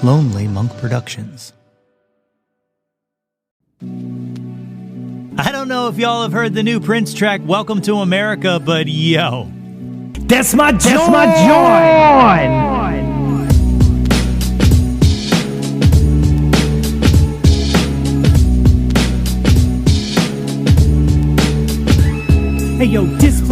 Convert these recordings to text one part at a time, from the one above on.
Lonely Monk Productions. I don't know if y'all have heard the new Prince track, Welcome to America, but yo. That's my Jawn! Hey, yo,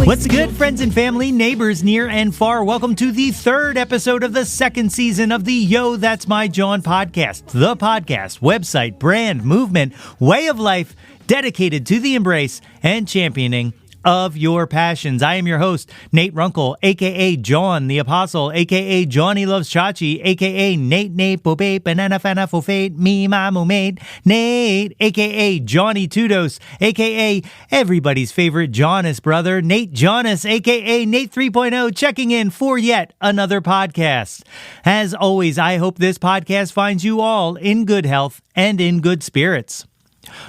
what's good, friends and family, neighbors near and far? Welcome to the third episode of the second season of the Yo, That's My Jawn podcast. The podcast, website, brand, movement, way of life dedicated to the embrace and championing of your passions. I am your host, Nate Runkle, a.k.a. Jawn the Apostle, a.k.a. Johnny Loves Chachi, a.k.a. Nate Bobe, Banana Fana Fofate, Me Mamo Mate, Nate, a.k.a. Johnny Tudos, a.k.a. everybody's favorite Jonas brother, Nate Jonas, a.k.a. Nate 3.0, checking in for yet another podcast. As always, I hope this podcast finds you all in good health and in good spirits.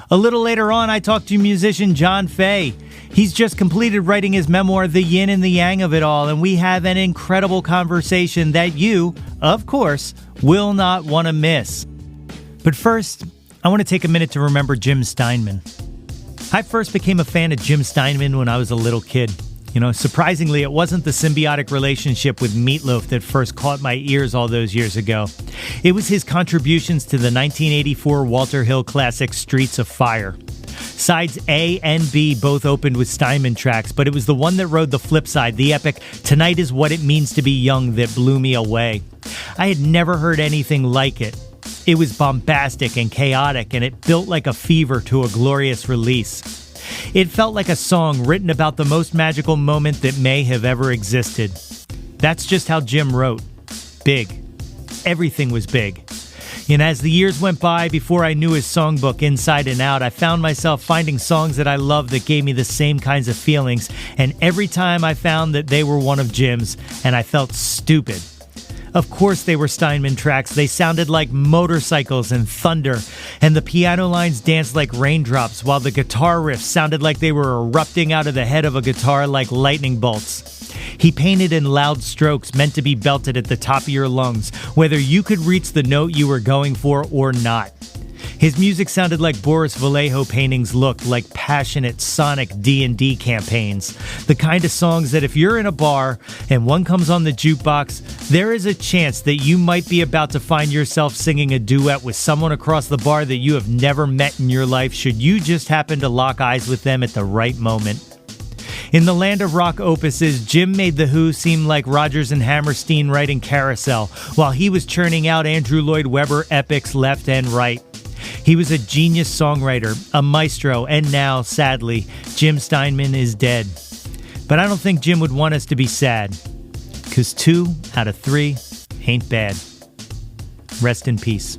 A little later on, I talked to musician John Faye. He's just completed writing his memoir, The Yin and the Yang of It All, and we have an incredible conversation that you, of course, will not want to miss. But first, I want to take a minute to remember Jim Steinman. I first became a fan of Jim Steinman when I was a little kid. You know, surprisingly, it wasn't the symbiotic relationship with Meatloaf that first caught my ears all those years ago. It was his contributions to the 1984 Walter Hill classic Streets of Fire. Sides A and B both opened with Steinman tracks, but it was the one that rode the flip side, the epic Tonight Is What It Means to Be Young, that blew me away. I had never heard anything like it. It was bombastic and chaotic, and it built like a fever to a glorious release. It felt like a song written about the most magical moment that may have ever existed. That's just how Jim wrote. Big. Everything was big. And as the years went by, before I knew his songbook inside and out, I found myself finding songs that I loved that gave me the same kinds of feelings. And every time I found that they were one of Jim's, and I felt stupid. Of course they were Steinman tracks. They sounded like motorcycles and thunder, and the piano lines danced like raindrops, while the guitar riffs sounded like they were erupting out of the head of a guitar like lightning bolts. He painted in loud strokes meant to be belted at the top of your lungs, whether you could reach the note you were going for or not. His music sounded like Boris Vallejo paintings looked like passionate sonic D&D campaigns. The kind of songs that if you're in a bar and one comes on the jukebox, there is a chance that you might be about to find yourself singing a duet with someone across the bar that you have never met in your life, should you just happen to lock eyes with them at the right moment. In the land of rock opuses, Jim made The Who seem like Rodgers and Hammerstein writing Carousel, while he was churning out Andrew Lloyd Webber epics left and right. He was a genius songwriter, a maestro, and now, sadly, Jim Steinman is dead. But I don't think Jim would want us to be sad, because 2 out of 3 ain't bad. Rest in peace.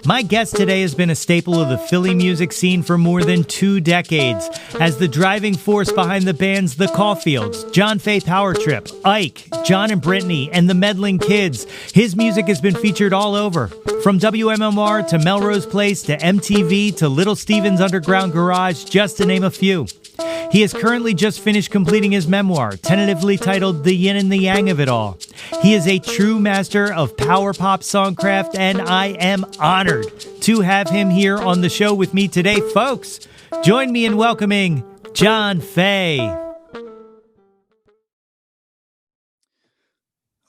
My guest today has been a staple of the Philly music scene for more than 2 decades. As the driving force behind the bands The Caulfields, John Faye Power Trip, Ike, John and Brittany, and the Meddling Kids, his music has been featured all over. From WMMR to Melrose Place to MTV to Little Steven's Underground Garage, just to name a few. He has currently just finished completing his memoir, tentatively titled The Yin and the Yang of It All. He is a true master of power pop songcraft, and I am honored to have him here on the show with me today. Folks, join me in welcoming John Faye.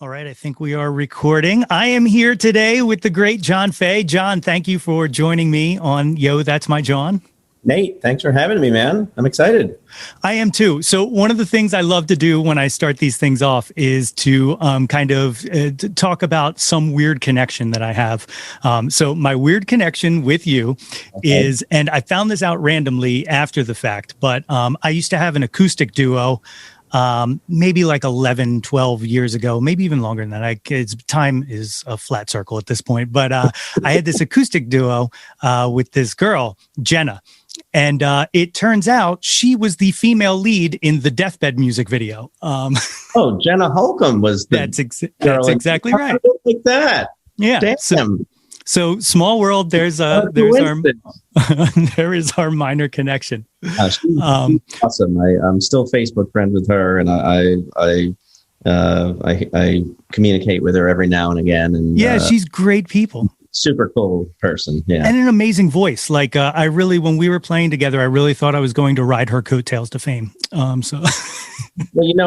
All right, I think we are recording. I am here today with the great John Faye. John, thank you for joining me on Yo, That's My Jawn. Nate, thanks for having me, man. I'm excited. I am too. So one of the things I love to do when I start these things off is to to talk about some weird connection that I have. So my weird connection with you is, and I found this out randomly after the fact, but I used to have an acoustic duo maybe like 11, 12 years ago, maybe even longer than that. Time is a flat circle at this point, but I had this acoustic duo with this girl, Jenna. And it turns out she was the female lead in the Deathbed music video. Oh, Jenna Holcomb was the That's exactly right. Like that. Yeah. Damn. So small world. There's our there is our minor connection. She's awesome. I'm still Facebook friends with her, and I communicate with her every now and again. And she's great people. Super cool person. Yeah, and an amazing voice. Like I really, when we were playing together, I really thought I was going to ride her coattails to fame. Well,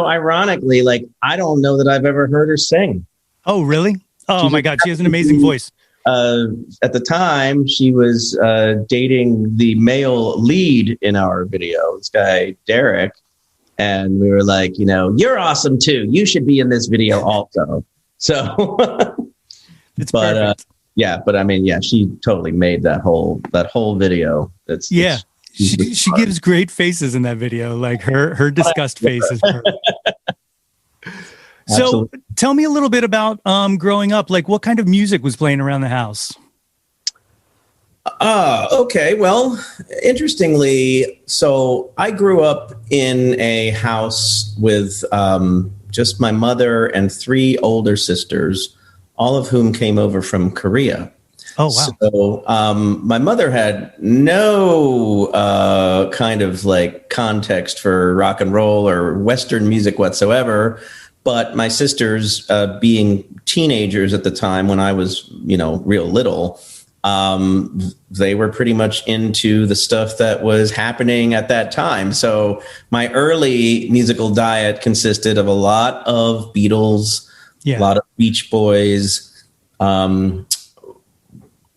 ironically, like I don't know that I've ever heard her sing. Oh, really? Oh my God, she has an amazing voice. At the time, she was dating the male lead in our video, this guy, Derek. And we were like, you're awesome too. You should be in this video also. So, it's perfect. But I mean, she totally made that whole video. She gives great faces in that video. Like her disgust face is perfect. So tell me a little bit about growing up. Like what kind of music was playing around the house? Okay. Well, interestingly, so I grew up in a house with just my mother and 3 older sisters, all of whom came over from Korea. Oh, wow. So my mother had no kind of like context for rock and roll or Western music whatsoever. But my sisters, being teenagers at the time when I was, real little, they were pretty much into the stuff that was happening at that time. So my early musical diet consisted of a lot of Beatles, a lot of Beach Boys.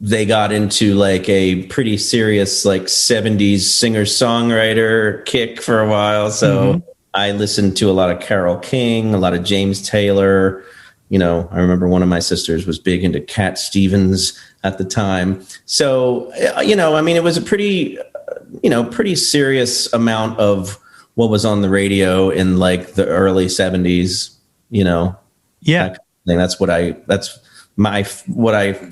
They got into like a pretty serious like 70s singer-songwriter kick for a while. So I listened to a lot of Carole King, a lot of James Taylor. I remember one of my sisters was big into Cat Stevens at the time. So, I mean, it was a pretty serious amount of what was on the radio in like the early 70s, Yeah. That's what I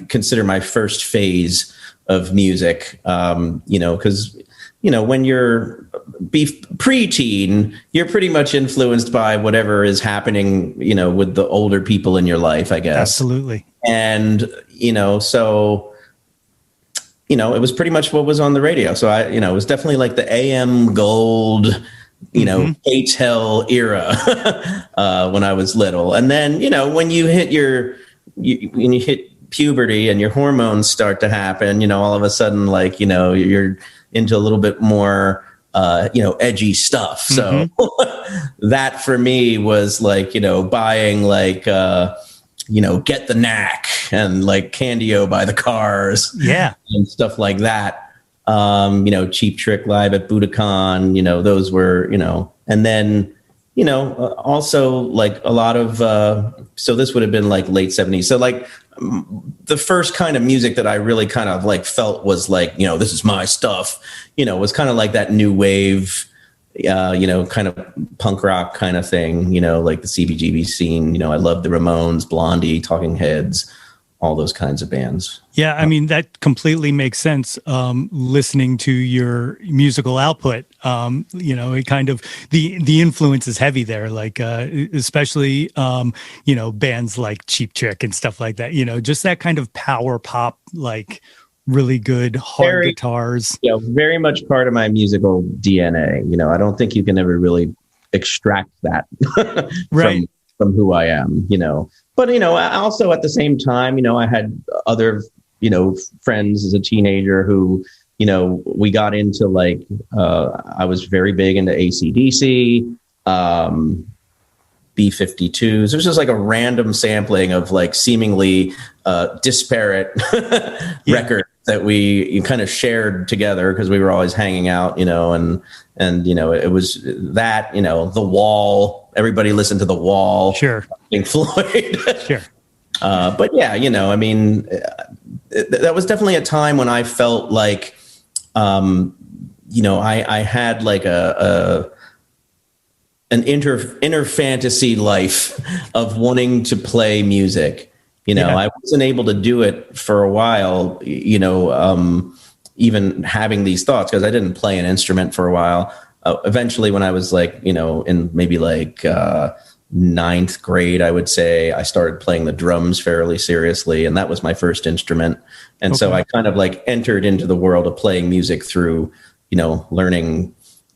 consider my first phase of music, because, when you're preteen, you're pretty much influenced by whatever is happening, with the older people in your life, I guess. Absolutely. And, so, it was pretty much what was on the radio. So it was definitely like the AM gold, ATEL era when I was little. And then, when you hit when you hit puberty and your hormones start to happen, all of a sudden, like, you're into a little bit more, edgy stuff. So that for me was like, buying like, Get the Knack and like Candy-O by the Cars. Yeah. And stuff like that. Cheap Trick Live at Budokan, those were, and then, also like a lot of, so this would have been like late 70s. So like the first kind of music that I really kind of like felt was like, this is my stuff, was kind of like that new wave, kind of punk rock kind of thing, like the CBGB scene. I loved the Ramones, Blondie, Talking Heads, all those kinds of bands. Yeah, I mean, that completely makes sense. Listening to your musical output, it kind of, the influence is heavy there, like, especially, bands like Cheap Trick and stuff like that, just that kind of power pop, like really good hard guitars. Yeah, very much part of my musical DNA. I don't think you can ever really extract that right. from who I am, But, also at the same time, I had other, friends as a teenager who, we got into like, I was very big into AC/DC, B-52s. It was just like a random sampling of like seemingly disparate records that we kind of shared together because we were always hanging out, and it was that, The Wall. Everybody listened to The Wall. Sure. Pink Floyd. Sure. But yeah, I mean, that was definitely a time when I felt like, I had like an inner fantasy life of wanting to play music. I wasn't able to do it for a while, even having these thoughts because I didn't play an instrument for a while. Eventually, when I was like, in maybe like 9th grade, I would say I started playing the drums fairly seriously. And that was my first instrument. And so I kind of like entered into the world of playing music through, learning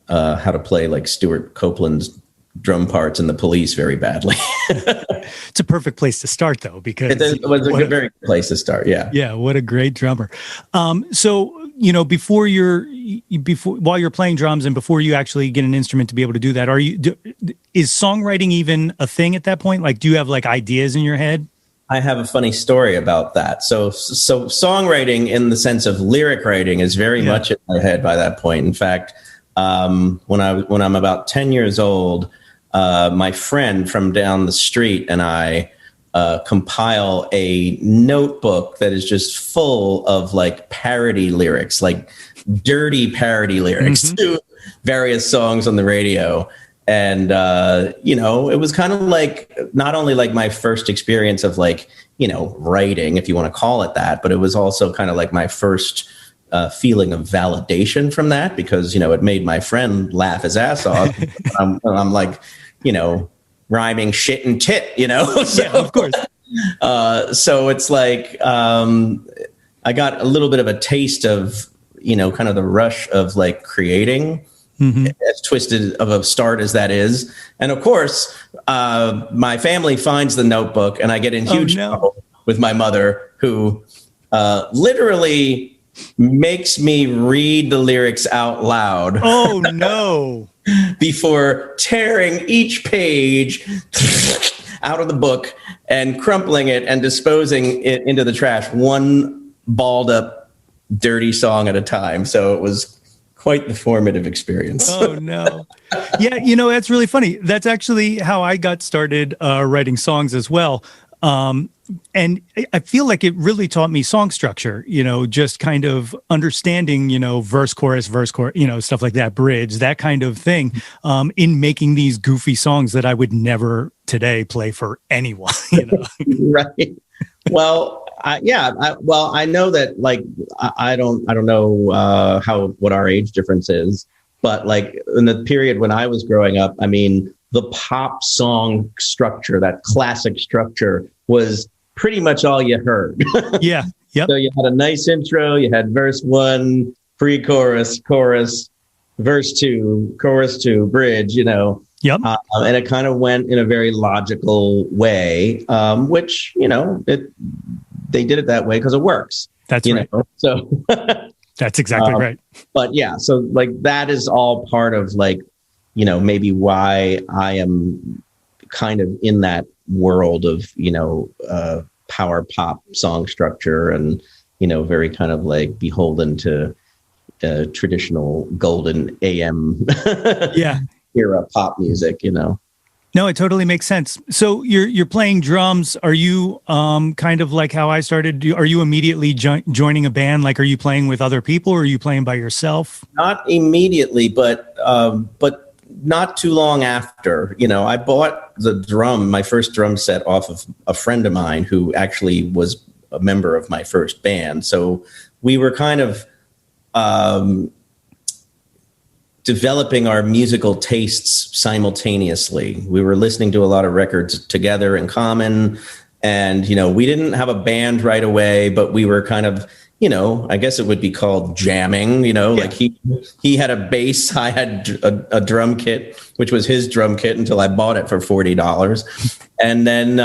how to play like Stuart Copeland's drum parts in The Police very badly. It's a perfect place to start, though, because it was a very good place to start. Yeah. Yeah. What a great drummer. So, while you're playing drums and before you actually get an instrument to be able to do that, is songwriting even a thing at that point? Like, do you have like ideas in your head? I have a funny story about that. So songwriting in the sense of lyric writing is very much in my head by that point. In fact, when I'm about 10 years old, my friend from down the street and I compile a notebook that is just full of like parody lyrics, like dirty parody lyrics to various songs on the radio. And, it was kind of like not only like my first experience of like, writing, if you want to call it that, but it was also kind of like my first feeling of validation from that, because, it made my friend laugh his ass off. I'm like, rhyming shit and tit, So, yeah, of course. So it's like I got a little bit of a taste of, kind of the rush of like creating, as twisted of a start as that is. And of course, my family finds the notebook and I get in huge trouble with my mother, who literally makes me read the lyrics out loud. Oh, no. Before tearing each page out of the book and crumpling it and disposing it into the trash, one balled up, dirty song at a time. So it was quite the formative experience. Oh, no. Yeah, that's really funny. That's actually how I got started writing songs as well. And I feel like it really taught me song structure, just kind of understanding, verse, chorus, stuff like that, bridge, that kind of thing, in making these goofy songs that I would never today play for anyone, Right. Well, I know that like, I don't know what our age difference is, but like in the period when I was growing up, I mean, the pop song structure, that classic structure, was pretty much all you heard. Yeah. Yep. So you had a nice intro, you had verse 1, pre-chorus, chorus, verse 2, chorus 2, bridge, Yep. And it kind of went in a very logical way, which, they did it that way because it works. That's right. So that's exactly right. But yeah, so like that is all part of like, maybe why I am kind of in that world of, power pop song structure and, very kind of like beholden to traditional golden AM era pop music, No, it totally makes sense. So you're playing drums. Are you kind of like how I started? Are you immediately joining a band? Like, are you playing with other people, or are you playing by yourself? Not immediately, but not too long after. I bought my first drum set off of a friend of mine who actually was a member of my first band. So we were kind of developing our musical tastes simultaneously. We were listening to a lot of records together in common. And, we didn't have a band right away, but we were kind of, I guess it would be called jamming, like he had a bass. I had a drum kit, which was his drum kit until I bought it for $40. And then,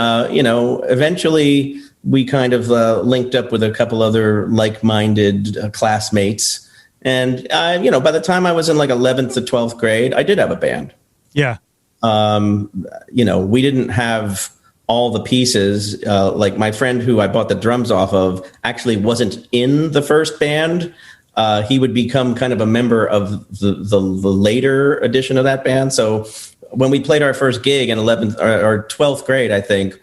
eventually we kind of linked up with a couple other like-minded classmates. And, by the time I was in like 11th to 12th grade, I did have a band. Yeah. We didn't have all the pieces. Like my friend who I bought the drums off of actually wasn't in the first band. He would become kind of a member of the later edition of that band. So when we played our first gig in 11th or 12th grade, I think,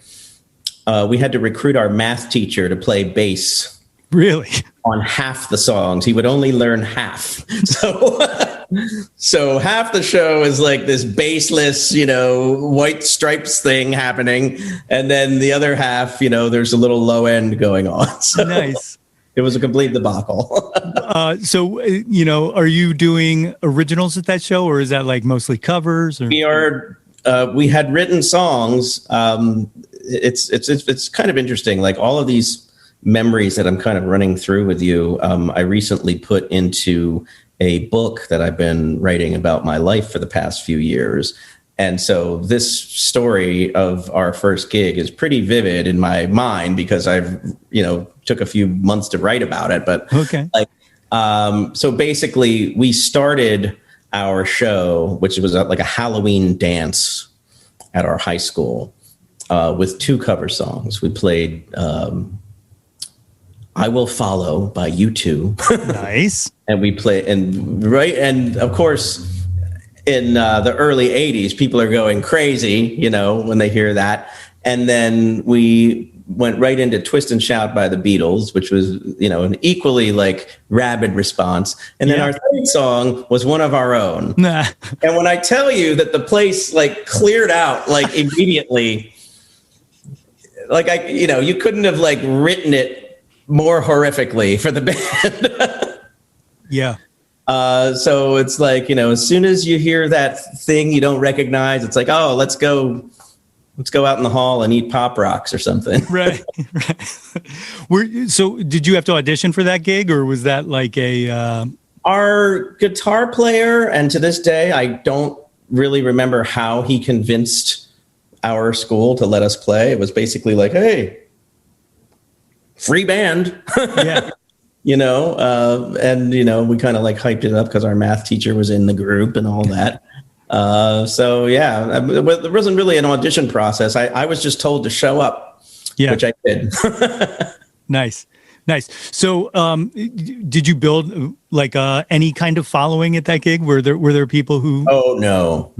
we had to recruit our math teacher to play bass. Really? On half the songs. He would only learn half. So half the show is like this bassless, white stripes thing happening. And then the other half, there's a little low end going on. So nice. It was a complete debacle. So, are you doing originals at that show, or is that like mostly covers? Or? We had written songs. It's kind of interesting. Like all of these, memories that I'm kind of running through with you, I recently put into a book that I've been writing about my life for the past few years. And so this story of our first gig is pretty vivid in my mind because I've, took a few months to write about it. But okay. So basically we started our show, which was like a Halloween dance at our high school, with 2 cover songs. We played I Will Follow by U2. Nice. And we play, and of course, in the early 80s, people are going crazy, when they hear that. And then we went right into Twist and Shout by the Beatles, which was, an equally like rabid response. And then our third song was one of our own. Nah. And when I tell you that the place like cleared out like immediately, like you couldn't have like written it more horrifically for the band. Yeah. So it's like, as soon as you hear that thing you don't recognize, it's like, oh, let's go out in the hall and eat Pop Rocks or something. Right. So did you have to audition for that gig, or was that like our guitar player, and to this day, I don't really remember how he convinced our school to let us play. It was basically like, hey, free band. Yeah. And we kind of like hyped it up because our math teacher was in the group and all that. So yeah, there wasn't really an audition process. I was just told to show up, which I did. Nice. So, did you build like any kind of following at that gig? Were there people who? Oh no.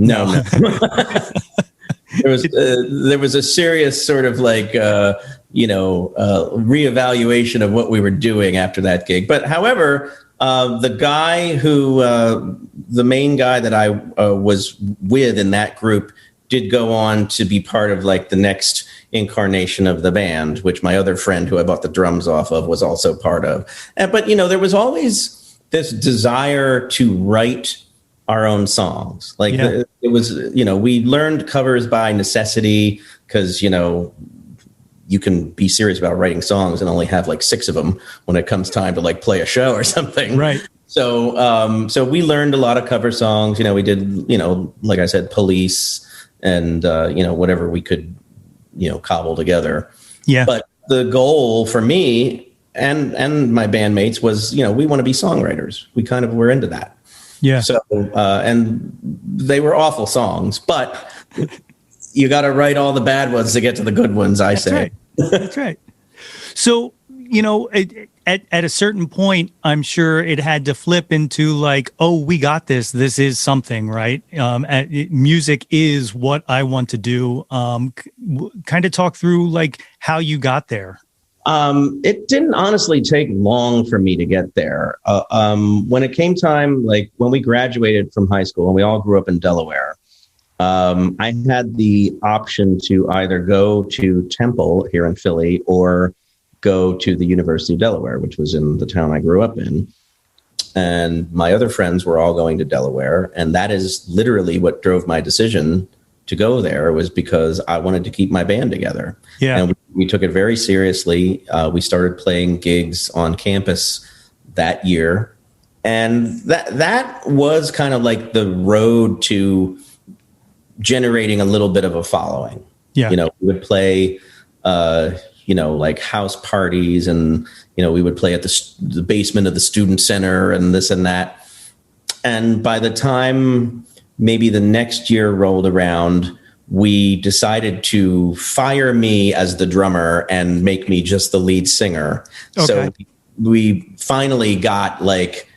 There was a serious sort of like, reevaluation of what we were doing after that gig. But however, the guy the main guy that I was with in that group did go on to be part of like the next incarnation of the band, which my other friend who I bought the drums off of was also part of. But, there was always this desire to write our own songs. Like it was, we learned covers by necessity because, you can be serious about writing songs and only have like 6 of them when it comes time to like play a show or something. Right. So we learned a lot of cover songs. We did, like I said, Police and, whatever we could, cobble together. Yeah. But the goal for me and my bandmates was, we want to be songwriters. We kind of were into that. Yeah. So, and they were awful songs, but you got to write all the bad ones to get to the good ones, I say. Right. That's right. So, at a certain point, I'm sure it had to flip into like, oh, we got this. This is something, right? Music is what I want to do. Kind of talk through like how you got there. It didn't honestly take long for me to get there. When it came time, like when we graduated from high school and we all grew up in Delaware, I had the option to either go to Temple here in Philly or go to the University of Delaware, which was in the town I grew up in. And my other friends were all going to Delaware. And that is literally what drove my decision to go there, was because I wanted to keep my band together. Yeah. And we took it very seriously. We started playing gigs on campus that year. And that was kind of like the road to generating a little bit of a following. Yeah. We would play, like house parties, and, we would play at the basement of the student center and this and that. And by the time maybe the next year rolled around, we decided to fire me as the drummer and make me just the lead singer. Okay. So we finally got like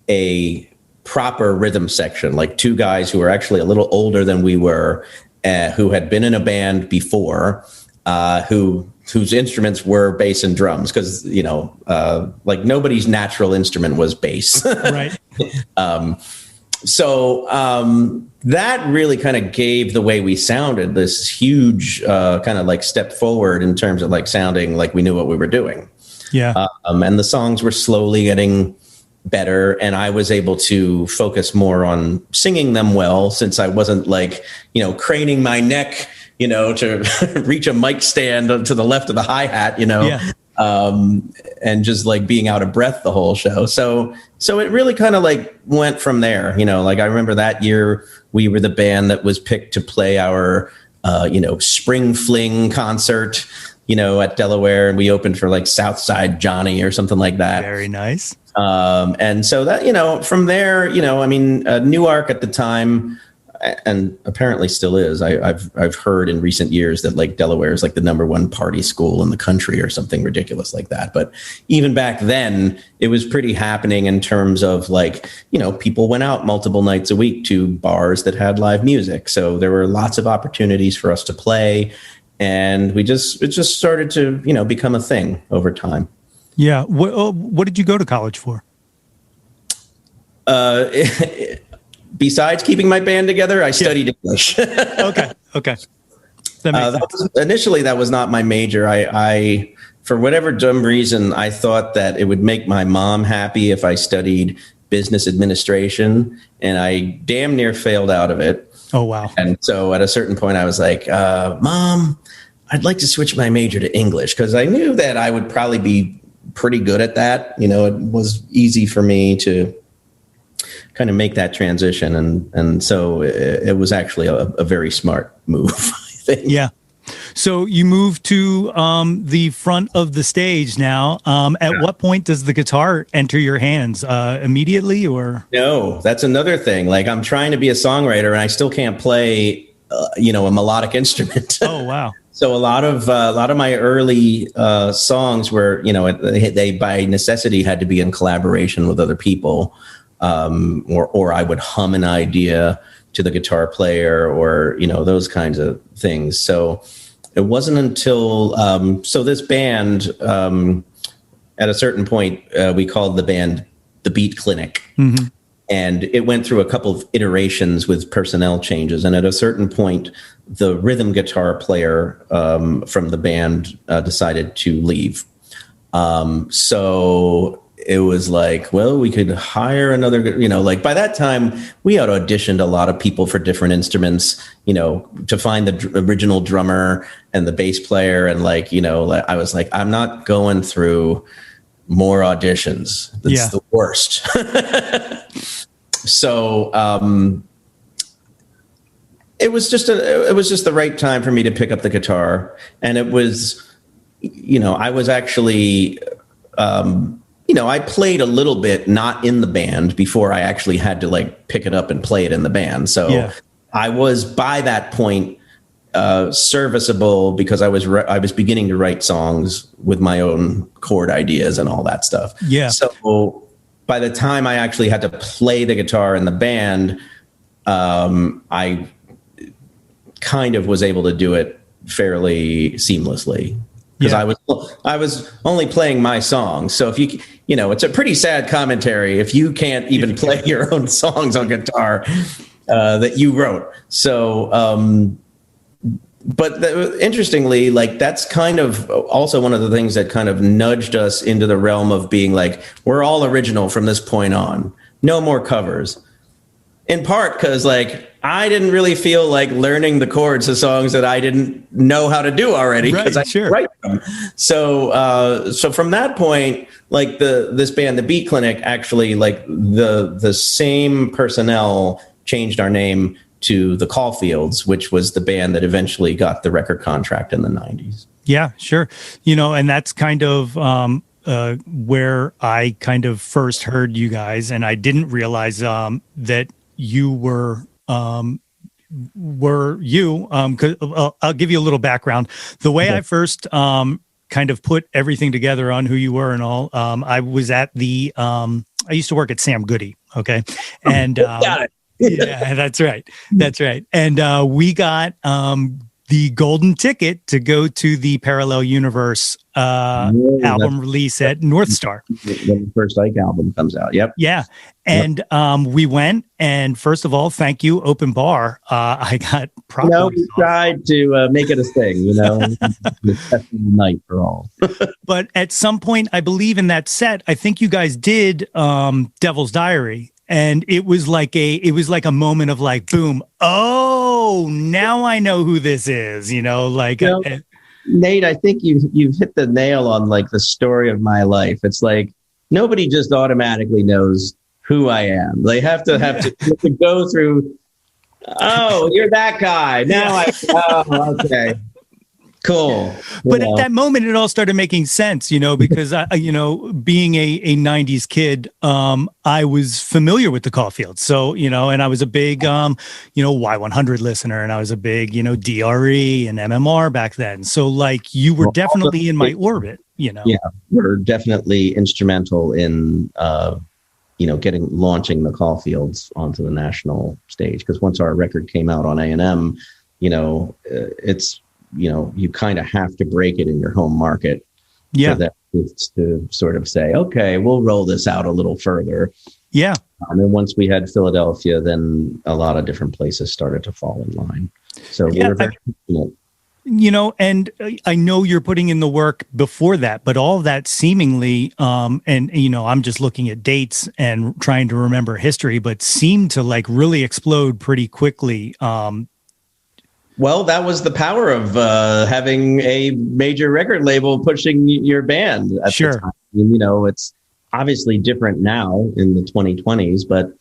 a proper rhythm section, like 2 guys who were actually a little older than we were, who had been in a band before, whose instruments were bass and drums, because like nobody's natural instrument was bass. Right. So that really kind of gave the way we sounded this huge kind of like step forward in terms of like sounding like we knew what we were doing. Yeah. And the songs were slowly getting better, and I was able to focus more on singing them well, since I wasn't like, craning my neck, to reach a mic stand to the left of the hi-hat, Yeah. and just like being out of breath the whole show. So it really kind of like went from there, like I remember that year we were the band that was picked to play our, spring fling concert, at Delaware, and we opened for like Southside Johnny or something like that. Very nice. And so that, from there, Newark at the time, and apparently still is. I've heard in recent years that like Delaware is like the number one party school in the country or something ridiculous like that. But even back then, it was pretty happening in terms of like, people went out multiple nights a week to bars that had live music. So there were lots of opportunities for us to play, and it just started to become a thing over time. Yeah. What did you go to college for? Besides keeping my band together, I studied English. Okay. Initially, that was not my major. I, for whatever dumb reason, I thought that it would make my mom happy if I studied business administration, and I damn near failed out of it. Oh, wow. And so at a certain point, I was like, Mom, I'd like to switch my major to English, because I knew that I would probably be pretty good at that. It was easy for me to kind of make that transition. And so it was actually a very smart move, I think. Yeah. So you moved to the front of the stage now. At what point does the guitar enter your hands? Immediately, or? No, that's another thing. Like, I'm trying to be a songwriter and I still can't play, a melodic instrument. Oh, wow. So a lot of my early songs were, they by necessity had to be in collaboration with other people. Or I would hum an idea to the guitar player, or, those kinds of things. So it wasn't until, so this band, at a certain point, we called the band the Beat Clinic. Mm-hmm. And it went through a couple of iterations with personnel changes. And at a certain point, the rhythm guitar player from the band decided to leave. So it was like, well, we could hire another, like by that time we had auditioned a lot of people for different instruments, to find the original drummer and the bass player. And like, I was like, I'm not going through more auditions. That's the worst. So, it was just the right time for me to pick up the guitar. And it was, I was actually, I played a little bit, not in the band, before I actually had to like pick it up and play it in the band. So I was by that point serviceable, because I was beginning to write songs with my own chord ideas and all that stuff. Yeah. So by the time I actually had to play the guitar in the band, I kind of was able to do it fairly seamlessly. Because I was only playing my songs. So if it's a pretty sad commentary if you can't even play your own songs on guitar that you wrote. So, interestingly, like that's kind of also one of the things that kind of nudged us into the realm of being like, we're all original from this point on. No more covers. In part because like I didn't really feel like learning the chords of songs that I didn't know how to do already, because I write them. So from that point, like this band, the Beat Clinic, actually like the same personnel changed our name to the Caulfields, which was the band that eventually got the record contract in the 90s. Yeah, sure. And that's kind of where I kind of first heard you guys, and I didn't realize that you were you. 'Cause I'll give you a little background. The way I first kind of put everything together on who you were and all, I was at I used to work at Sam Goody. Okay. And got it. Yeah, that's right. That's right. And we got the golden ticket to go to the Parallel Universe album release at North Star. When the first Ike album comes out. Yep. Yeah. And we went, and first of all, thank you, open bar. I got probably we tried to make it a thing, the festival night for all. But at some point, I believe in that set, I think you guys did Devil's Diary. And it was like a moment of like, boom. Oh, now I know who this is, Nate, I think you've hit the nail on like the story of my life. It's like nobody just automatically knows who I am. They have to go through. Oh, you're that guy. Now okay. Cool. But at that moment, it all started making sense, because being a 90s kid, I was familiar with the Caulfields. So, and I was a big, Y100 listener, and I was a big, DRE and MMR back then. So like you were definitely in my orbit, Yeah, we're definitely instrumental in, launching the Caulfields onto the national stage. Because once our record came out on A&M, it's, you kind of have to break it in your home market for that to sort of say, okay, we'll roll this out a little further. Yeah. And then once we had Philadelphia, then a lot of different places started to fall in line. So we were very fortunate. And I know you're putting in the work before that, but all of that seemingly, I'm just looking at dates and trying to remember history, but seemed to like really explode pretty quickly. Well, that was the power of having a major record label pushing your band at the time. It's obviously different now in the 2020s, but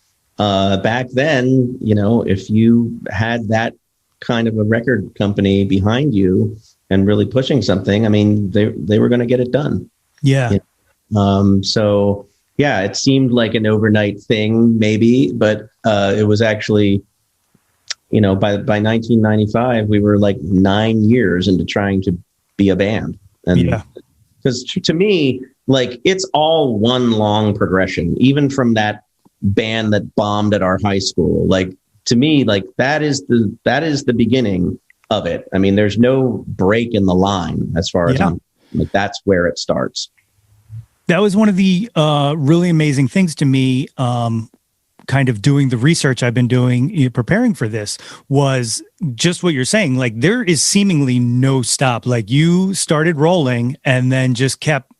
back then, if you had that kind of a record company behind you and really pushing something, I mean, they were going to get it done. Yeah. So, yeah, it seemed like an overnight thing, maybe, but it was actually... by 1995, we were like 9 years into trying to be a band. And because to me, like it's all one long progression, even from that band that bombed at our high school. Like to me, like that is the beginning of it. I mean, there's no break in the line as far as like that's where it starts. That was one of the really amazing things to me. Kind of doing the research I've been doing, preparing for this, was just what you're saying. Like there is seemingly no stop. Like you started rolling and then just kept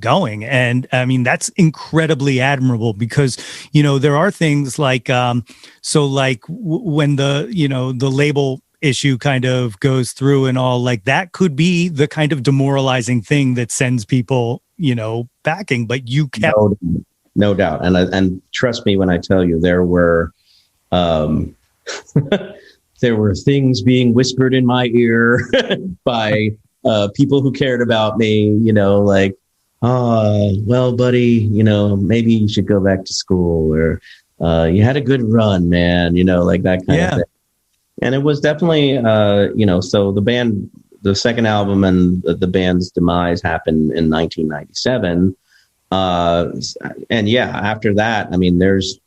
going. And I mean, that's incredibly admirable because, there are things like, when the label issue kind of goes through and all, like that could be the kind of demoralizing thing that sends people, backing, but you kept... No doubt. And trust me when I tell you, there were there were things being whispered in my ear by people who cared about me, like, oh, well, buddy, maybe you should go back to school, or you had a good run, man, like that kind of thing. And it was definitely, so the second album and the band's demise happened in 1997. And after that, I mean, there's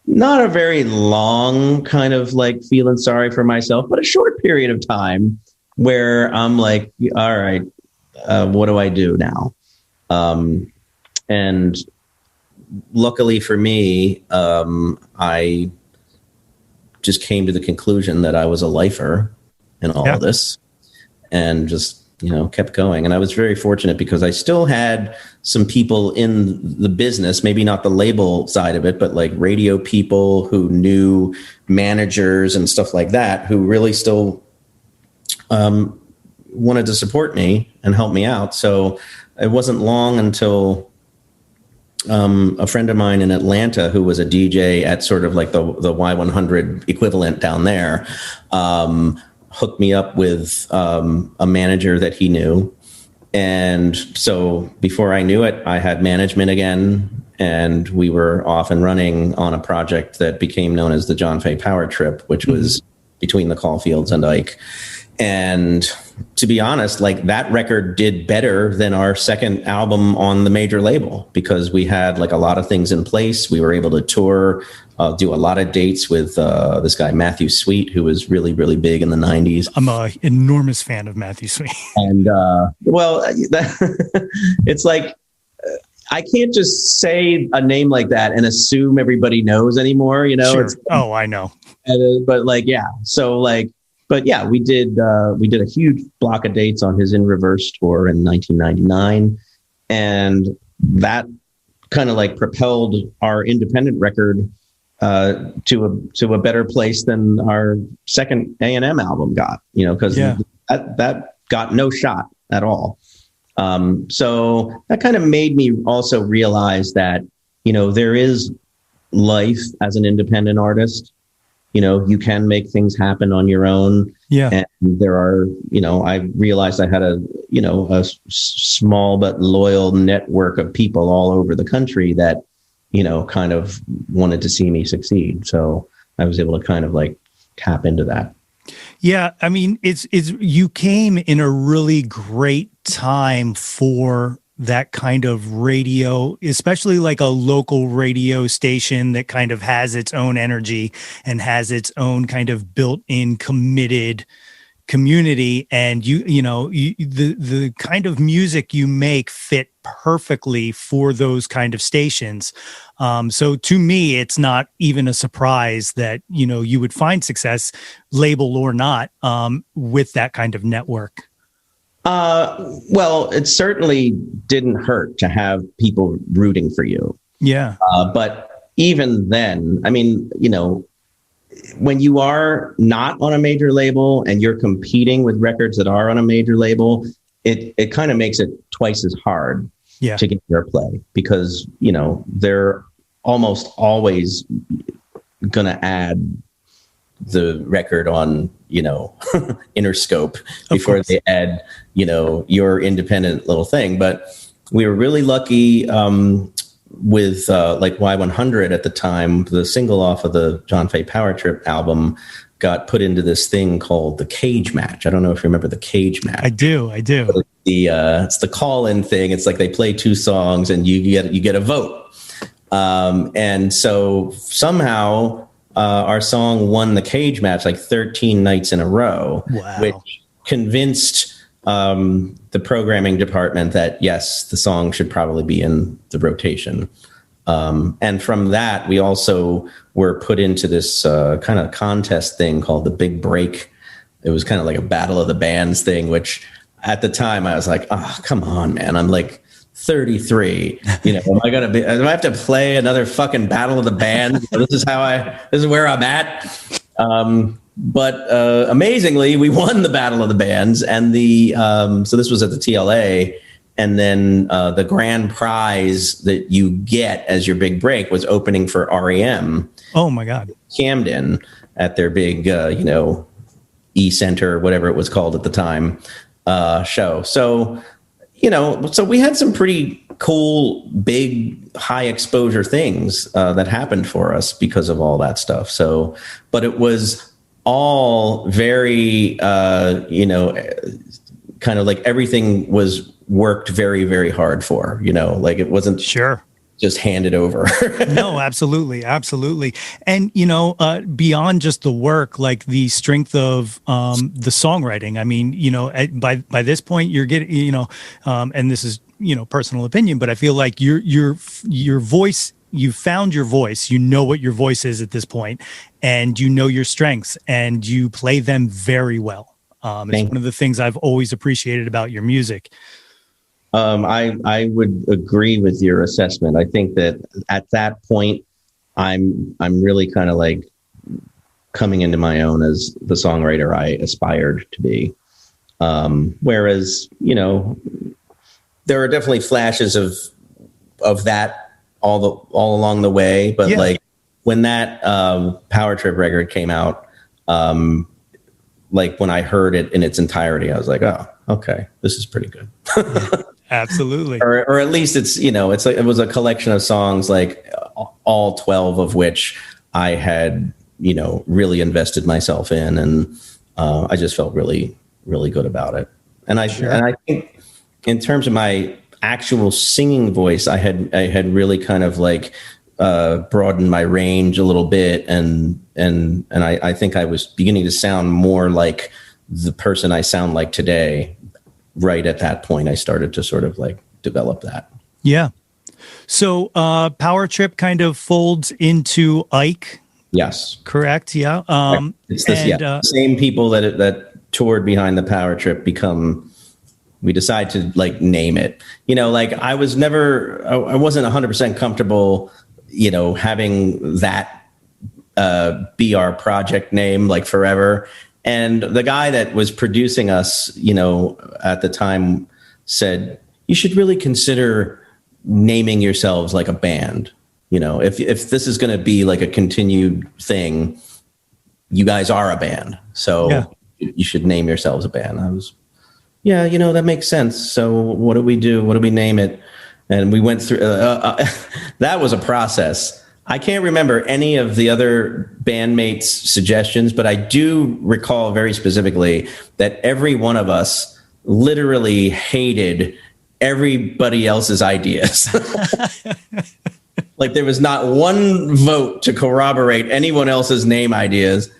not a very long kind of like feeling sorry for myself, but a short period of time where I'm like, all right, what do I do now? And luckily for me, I just came to the conclusion that I was a lifer in all of this and just, kept going. And I was very fortunate because I still had some people in the business, maybe not the label side of it, but like radio people who knew managers and stuff like that, who really still wanted to support me and help me out. So it wasn't long until a friend of mine in Atlanta, who was a DJ at sort of like the Y100 equivalent down there, hooked me up with a manager that he knew. And so before I knew it, I had management again, and we were off and running on a project that became known as the John Faye Power Trip, which was between the Caulfields and Ike. And to be honest, like that record did better than our second album on the major label because we had like a lot of things in place. We were able to tour, do a lot of dates with this guy, Matthew Sweet, who was really, really big in the 90s. I'm an enormous fan of Matthew Sweet. And it's like, I can't just say a name like that and assume everybody knows anymore, Sure. I know. But we did a huge block of dates on his In Reverse tour in 1999, and that kind of like propelled our independent record to a better place than our second A&M album got. Because that got no shot at all. So that kind of made me also realize that, there is life as an independent artist. You can make things happen on your own. Yeah. And there are, I realized I had a small but loyal network of people all over the country that, kind of wanted to see me succeed. So I was able to kind of like tap into that. Yeah. I mean, it's you came in a really great time for that kind of radio, especially like a local radio station that kind of has its own energy and has its own kind of built-in committed community. And the kind of music you make fit perfectly for those kind of stations. So to me, it's not even a surprise that, you would find success, label or not, with that kind of network. Well, it certainly didn't hurt to have people rooting for you. Yeah. But even then, I mean, when you are not on a major label and you're competing with records that are on a major label, it kind of makes it twice as hard to get airplay because, they're almost always going to add the record on, Interscope before they add, your independent little thing. But we were really lucky with like Y100 at the time. The single off of the John Faye Power Trip album got put into this thing called the Cage Match. I don't know if you remember the Cage Match. I do. But it's the call-in thing. It's like they play two songs and you get a vote. And so somehow our song won the Cage Match like 13 nights in a row, which convinced the programming department that, yes, the song should probably be in the rotation. And from that, we also were put into this kind of contest thing called the Big Break. It was kind of like a battle of the bands thing, which at the time I was like, oh, come on, man. I'm like 33. Do I have to play another fucking battle of the bands? This is where I'm at. But amazingly, we won the Battle of the Bands, and so this was at the TLA, and then the grand prize that you get as your big break was opening for REM. Oh my God! Camden at their big, E Center, whatever it was called at the time, show. So, so we had some pretty cool, big, high exposure things that happened for us because of all that stuff. So, but it was all very, kind of like everything was worked very, very hard for, like it wasn't just handed over. No, absolutely. Absolutely. And, beyond just the work, like the strength of the songwriting, I mean, by this point you're getting, and this is, personal opinion, but I feel like your voice, you found your voice, what your voice is at this point, and your strengths, and you play them very well. It's one of the things I've always appreciated about your music. I would agree with your assessment. I think that at that point, I'm really kind of like coming into my own as the songwriter I aspired to be. Whereas, there are definitely flashes of that all along the way, but like when that Power Trip record came out, like when I heard it in its entirety, I was like, oh, okay, this is pretty good. Absolutely. Or at least it's, it's like, it was a collection of songs, like all 12 of which I had, really invested myself in. And I just felt really, really good about it. And I think in terms of my actual singing voice, I had really kind of like broadened my range a little bit. And I think I was beginning to sound more like the person I sound like today. Right at that point, I started to sort of like develop that. Yeah. So Power Trip kind of folds into Ike. Yes. Correct. Yeah. It's this, same people that toured behind the Power Trip we decide to like name it, like I wasn't 100% comfortable, having that be our project name like forever. And the guy that was producing us, you know, at the time said, you should really consider naming yourselves like a band. You know, if this is going to be like a continued thing, you guys are a band. So you should name yourselves a band. I was, yeah, you know, that makes sense. So what do we do? What do we name it? And we went through, that was a process. I can't remember any of the other bandmates' suggestions, but I do recall very specifically that every one of us literally hated everybody else's ideas. Like there was not one vote to corroborate anyone else's name ideas.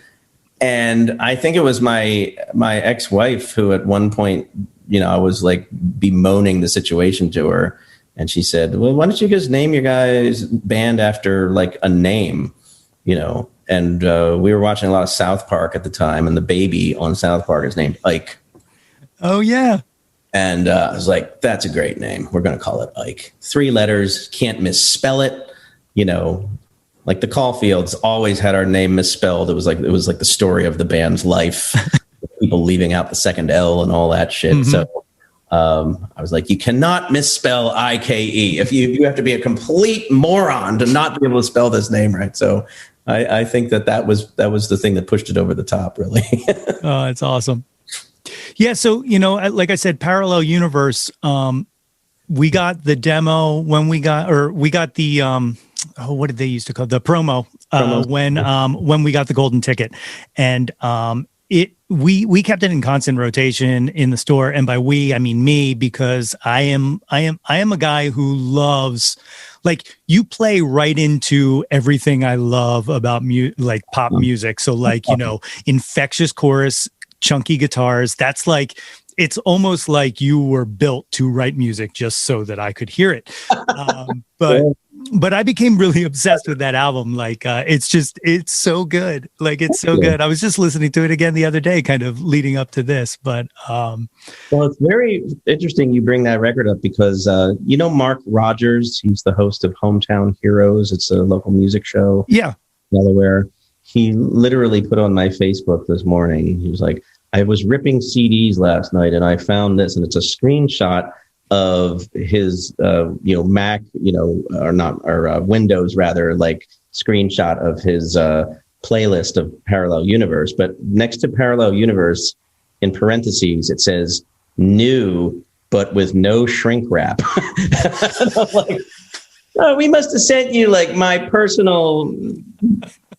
And I think it was my ex-wife who at one point, you know, I was like bemoaning the situation to her. And she said, well, why don't you just name your guys' band after like a name, you know? And we were watching a lot of South Park at the time, and the baby on South Park is named Ike. Oh, yeah. And I was like, that's a great name. We're going to call it Ike. 3 letters, can't misspell it. You know, like the Caulfields always had our name misspelled. It was like the story of the band's life, people leaving out the second L and all that shit. Mm-hmm. So I was like, you cannot misspell IKE. If you have to be a complete moron to not be able to spell this name right. So I think that was the thing that pushed it over the top, really. Oh, it's awesome. Yeah. So, you know, like I said, Parallel Universe, we got the demo when we got the, what did they used to call it? The promo, when we got the golden ticket, and we kept it in constant rotation in the store. And by we, I mean me, because I am a guy who loves, like, you play right into everything I love about like pop music. So like, you know, infectious chorus, chunky guitars. That's like, it's almost like you were built to write music just so that I could hear it. But I became really obsessed with that album. Like, it's so good. Like, it's so good. I was just listening to it again the other day, kind of leading up to this. But well, it's very interesting you bring that record up because, you know, Mark Rogers, he's the host of Hometown Heroes. It's a local music show. Yeah. Delaware. He literally put on my Facebook this morning. He was like, I was ripping CDs last night and I found this, and it's a screenshot of his, Mac, or Windows rather, like screenshot of his playlist of Parallel Universe. But next to Parallel Universe, in parentheses, it says new, but with no shrink wrap. I'm like, oh, we must have sent you like my personal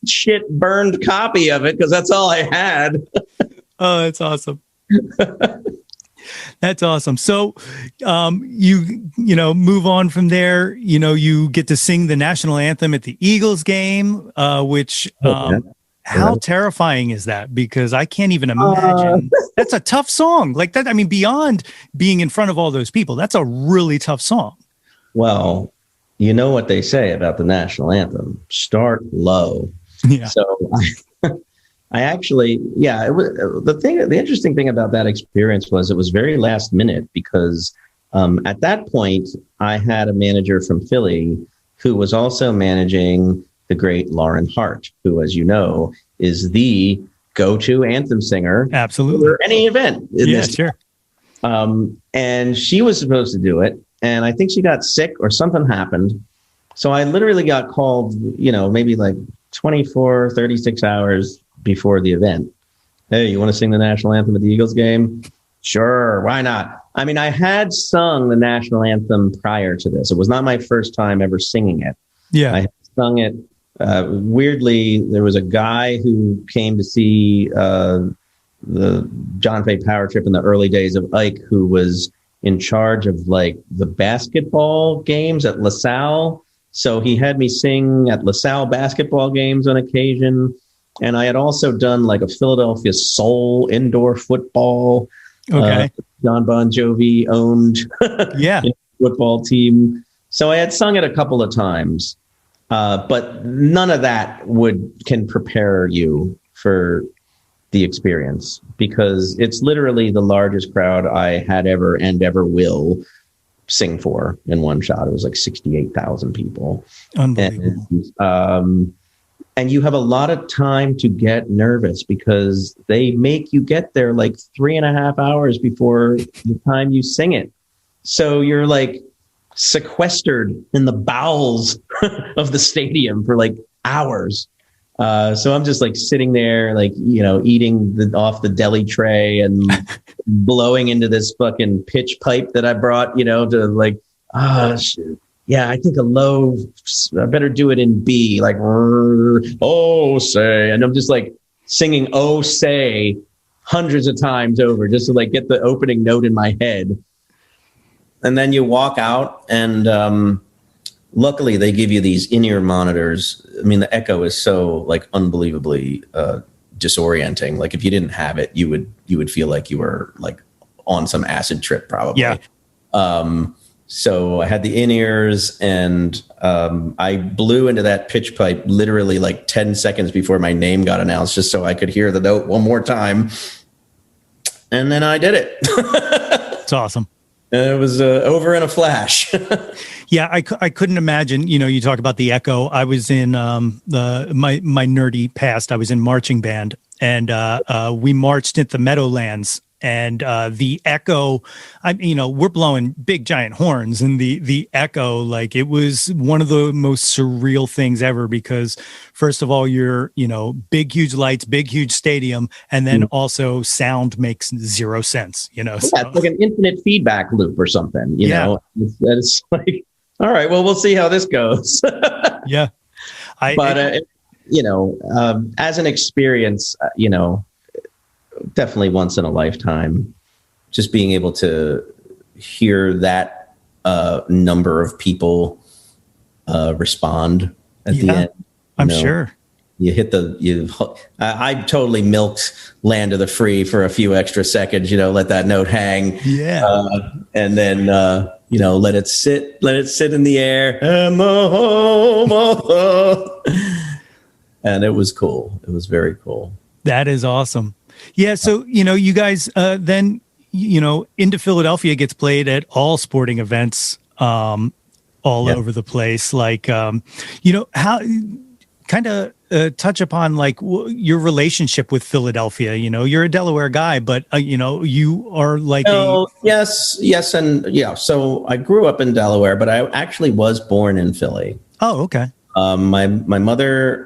shit burned copy of it because that's all I had. Oh, that's awesome. That's awesome. So you move on from there. You know, you get to sing the national anthem at the Eagles game, which how terrifying is that? Because I can't even imagine. That's a tough song. Like that. I mean, beyond being in front of all those people, that's a really tough song. Well, you know what they say about the national anthem: start low. Yeah. So I actually, it was the interesting thing about that experience was it was very last minute because at that point I had a manager from Philly who was also managing the great Lauren Hart, who, as you know, is the go-to anthem singer. Absolutely. For any event. Sure. And she was supposed to do it. And I think she got sick or something happened. So I literally got called, maybe like 24, 36 hours before the event. Hey, you want to sing the national anthem at the Eagles game? Sure, why not? I mean, I had sung the national anthem prior to this. It was not my first time ever singing it. Yeah. I had sung it. Weirdly, there was a guy who came to see the John Faye Power Trip in the early days of Ike, who was in charge of like the basketball games at LaSalle. So he had me sing at LaSalle basketball games on occasion. And I had also done like a Philadelphia Soul indoor football. Okay. John Bon Jovi owned football team. So I had sung it a couple of times, but none of that can prepare you for the experience because it's literally the largest crowd I had ever and ever will sing for in one shot. It was like 68,000 people. Unbelievable. And you have a lot of time to get nervous because they make you get there like 3.5 hours before the time you sing it. So you're like sequestered in the bowels of the stadium for like hours. So I'm just like sitting there, like, eating off the deli tray and blowing into this fucking pitch pipe that I brought, to like, shit. Yeah, I think I better do it in B, like, oh, say. And I'm just like singing, oh, say, hundreds of times over just to like get the opening note in my head. And then you walk out and luckily they give you these in-ear monitors. I mean, the echo is so like unbelievably disorienting. Like if you didn't have it, you would feel like you were like on some acid trip probably. Yeah. So I had the in-ears and I blew into that pitch pipe literally like 10 seconds before my name got announced, just so I could hear the note one more time. And then I did it. It's awesome. It was over in a flash. Yeah, I couldn't imagine. You talk about the echo. I was in my nerdy past. I was in marching band, and we marched at the Meadowlands. And the echo, we're blowing big giant horns, and the echo, like it was one of the most surreal things ever, because first of all, you're, big, huge lights, big, huge stadium. And then also sound makes zero sense, so. It's like an infinite feedback loop or something, know, it's like, all right, well, we'll see how this goes. Yeah. As an experience, definitely once in a lifetime, just being able to hear that number of people respond at the end. I'm sure. You hit I totally milked Land of the Free for a few extra seconds, let that note hang. Yeah. And then, let it sit in the air. And it was cool. It was very cool. That is awesome. Yeah. So, you guys then, Into Philadelphia gets played at all sporting events all over the place. Like, how kind of touch upon like your relationship with Philadelphia. You're a Delaware guy, but, you are like. Yes. And yeah. So I grew up in Delaware, but I actually was born in Philly. Oh, okay. My mother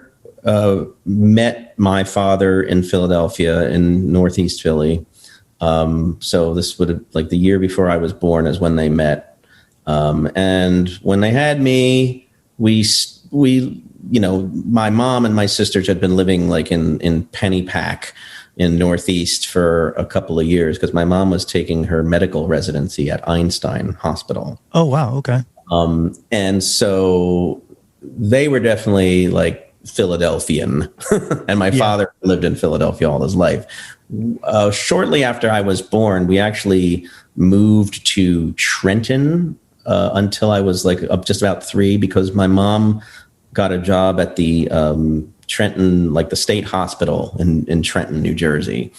met my father in Philadelphia in Northeast Philly. So this would have like the year before I was born is when they met. And when they had me, we, my mom and my sisters had been living like in Pennypack in Northeast for a couple of years because my mom was taking her medical residency at Einstein Hospital. Oh, wow. Okay. And so they were definitely like Philadelphian and my father lived in Philadelphia all his life. Shortly after I was born, we actually moved to Trenton until I was like up just about 3 because my mom got a job at the Trenton, like the state hospital in Trenton, New Jersey.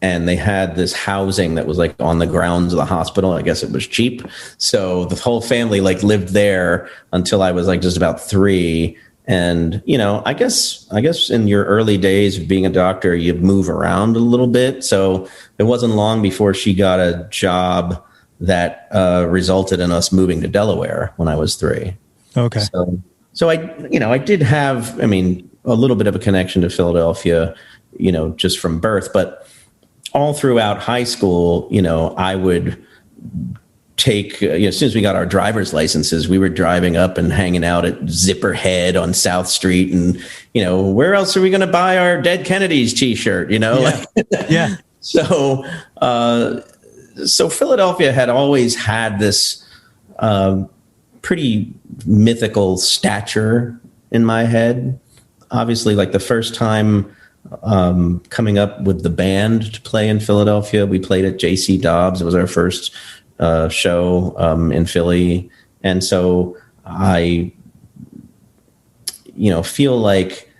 And they had this housing that was like on the grounds of the hospital. I guess it was cheap. So the whole family like lived there until I was like just about 3. And, I guess in your early days of being a doctor, you move around a little bit. So it wasn't long before she got a job that resulted in us moving to Delaware when I was 3. Okay. So I did have, a little bit of a connection to Philadelphia, just from birth. But all throughout high school, I would take, as soon as we got our driver's licenses, we were driving up and hanging out at Zipper Head on South Street. And, where else are we going to buy our Dead Kennedys t-shirt, Yeah. Yeah. So Philadelphia had always had this pretty mythical stature in my head. Obviously, like the first time coming up with the band to play in Philadelphia, we played at J.C. Dobbs. It was our first show in Philly. And so I, feel like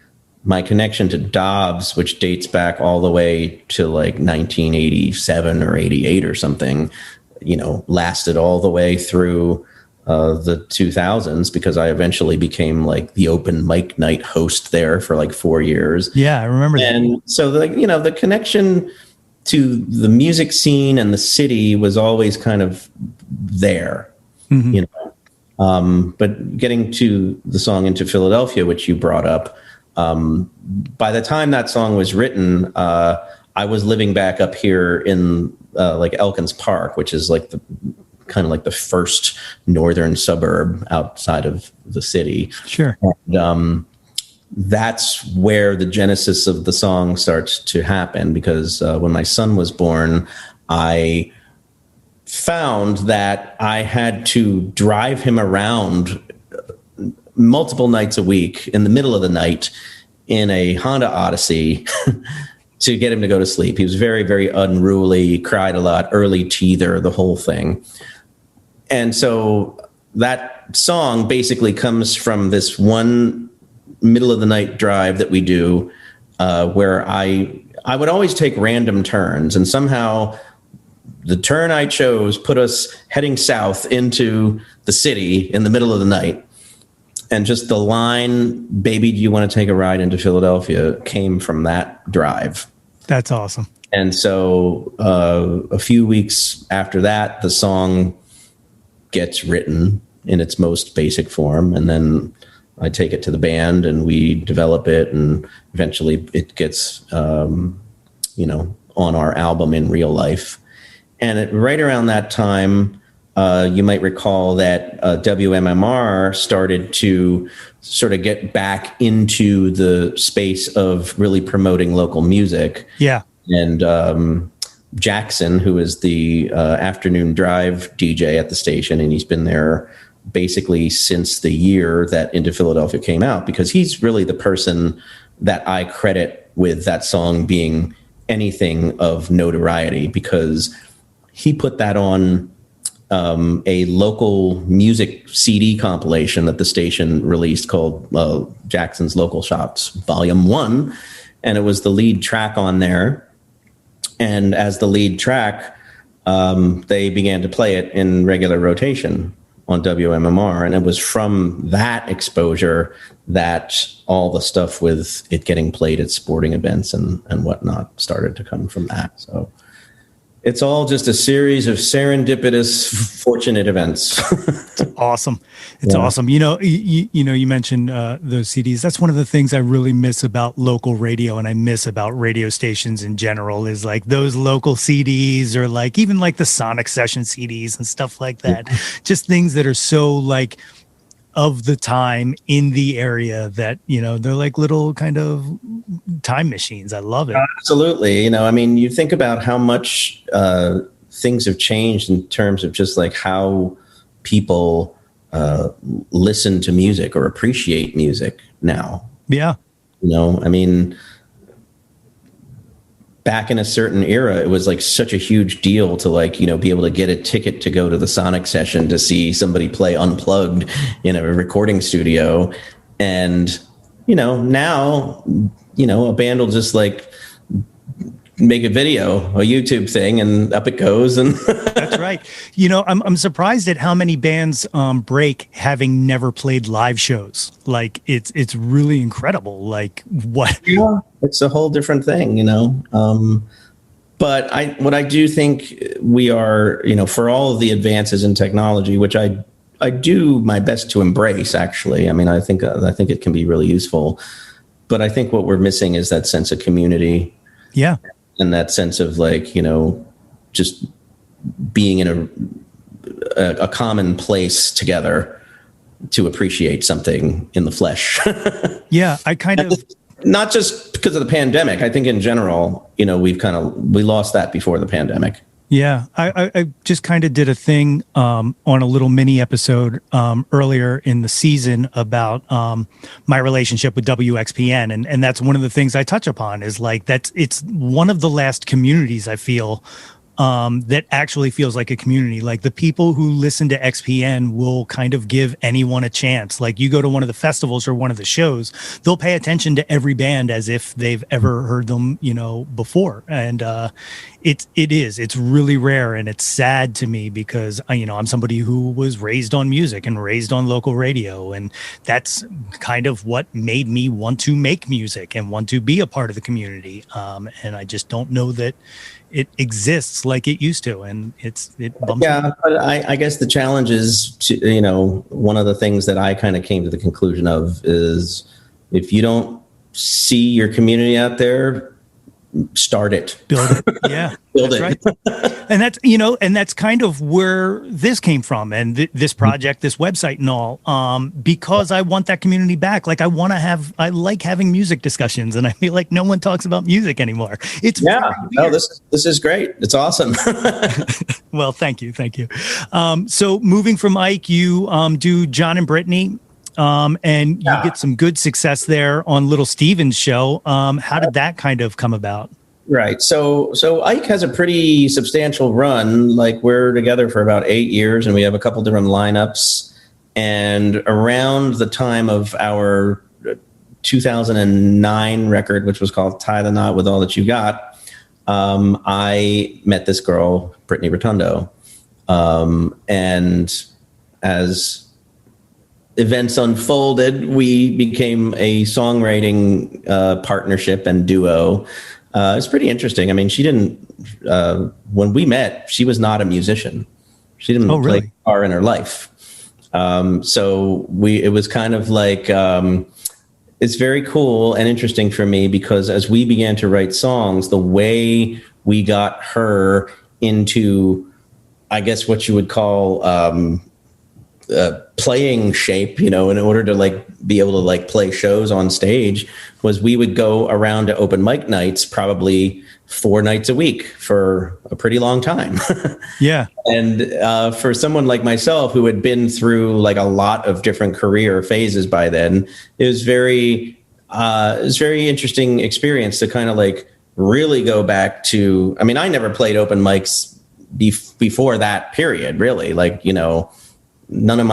my connection to Dobbs, which dates back all the way to like 1987 or 88 or something, lasted all the way through the 2000s, because I eventually became like the open mic night host there for like 4 years. Yeah, I remember that. And so the connection to the music scene and the city was always kind of there, but getting to the song Into Philadelphia, which you brought up, by the time that song was written, I was living back up here in like Elkins Park, which is like the kind of like the first northern suburb outside of the city. Sure. And, that's where the genesis of the song starts to happen, because when my son was born, I found that I had to drive him around multiple nights a week in the middle of the night in a Honda Odyssey to get him to go to sleep. He was very, very unruly, cried a lot, early teether, the whole thing. And so that song basically comes from this one middle of the night drive that we do, where I would always take random turns, and somehow the turn I chose put us heading south into the city in the middle of the night. And just the line, "Baby, do you want to take a ride into Philadelphia?" came from that drive. That's awesome. And so a few weeks after that, the song gets written in its most basic form, and then I take it to the band and we develop it, and eventually it gets, on our album In Real Life. And right around that time, you might recall that WMMR started to sort of get back into the space of really promoting local music. Yeah. And Jackson, who is the afternoon drive DJ at the station, and he's been there basically since the year that Into Philadelphia came out, because he's really the person that I credit with that song being anything of notoriety, because he put that on a local music CD compilation that the station released called Jackson's Local Shots Volume 1. And it was the lead track on there. And as the lead track, they began to play it in regular rotation on WMMR. And it was from that exposure that all the stuff with it getting played at sporting events and whatnot started to come from that. So it's all just a series of serendipitous, fortunate events. It's awesome. It's awesome. You mentioned those CDs. That's one of the things I really miss about local radio, and I miss about radio stations in general, is like those local CDs, or like even like the Sonic Session CDs and stuff like that. Just things that are so like of the time in the area that, they're like little kind of time machines. I love it. Absolutely. You think about how much things have changed in terms of just like how people listen to music or appreciate music now. Yeah. Back in a certain era, it was like such a huge deal to be able to get a ticket to go to the Sonic Session to see somebody play unplugged in a recording studio. And, now, a band will just like make a video, a YouTube thing, and up it goes. And that's right. I'm surprised at how many bands break having never played live shows. Like it's really incredible. Like what? Yeah, it's a whole different thing, But I do think we are, for all of the advances in technology, which I do my best to embrace. Actually, I think it can be really useful. But I think what we're missing is that sense of community. Yeah. And that sense of just being in a common place together to appreciate something in the flesh. Yeah, I kind of, not just because of the pandemic. I think in general, we lost that before the pandemic. Yeah, I just kind of did a thing on a little mini episode earlier in the season about my relationship with WXPN, and that's one of the things I touch upon is like it's one of the last communities I feel that actually feels like a community. Like the people who listen to XPN will kind of give anyone a chance. Like you go to one of the festivals or one of the shows, they'll pay attention to every band as if they've ever heard them, before. And it's really rare, and it's sad to me because I'm somebody who was raised on music and raised on local radio, and that's kind of what made me want to make music and want to be a part of the community. And I just don't know that it exists like it used to, and it bumps me. But I guess the challenge is one of the things that I kind of came to the conclusion of is if you don't see your community out there, start it, build it. Yeah, build it. Right. And that's and that's kind of where this came from, and this project, this website, and all. Because I want that community back. Like I like having music discussions, and I feel like no one talks about music anymore. It's this is great. It's awesome. Well, thank you. So moving from Ike, you do John and Brittany. And you get some good success there on Little Steven's show. How did that kind of come about? Right. So Ike has a pretty substantial run. Like we're together for about 8 years, and we have a couple different lineups. And around the time of our 2009 record, which was called Tie the Knot with All That You Got, I met this girl, Brittany Rotundo. And as events unfolded, we became a songwriting partnership and duo. It's pretty interesting. I mean, she didn't, when we met, she was not a musician. She didn't play guitar in her life. So it was kind of like, it's very cool and interesting for me because as we began to write songs, the way we got her into, I guess what you would call, playing shape, in order to be able to play shows on stage, was we would go around to open mic nights probably 4 nights a week for a pretty long time. Yeah. And for someone like myself who had been through a lot of different career phases by then, it was very interesting experience to kind of really go back to. I mean, I never played open mics before that period, really. None of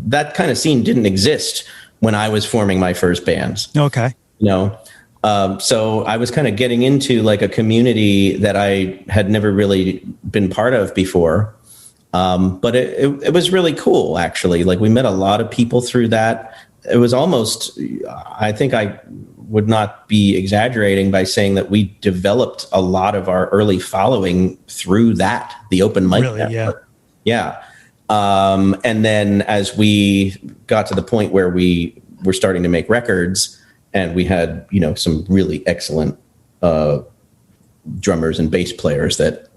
that kind of scene didn't exist when I was forming my first bands. Okay. So I was kind of getting into a community that I had never really been part of before. But it was really cool, actually. We met a lot of people through that. It was almost, I think I would not be exaggerating by saying that we developed a lot of our early following through that, the open mic. Really? Network. Yeah. And then as we got to the point where we were starting to make records and we had, some really excellent drummers and bass players that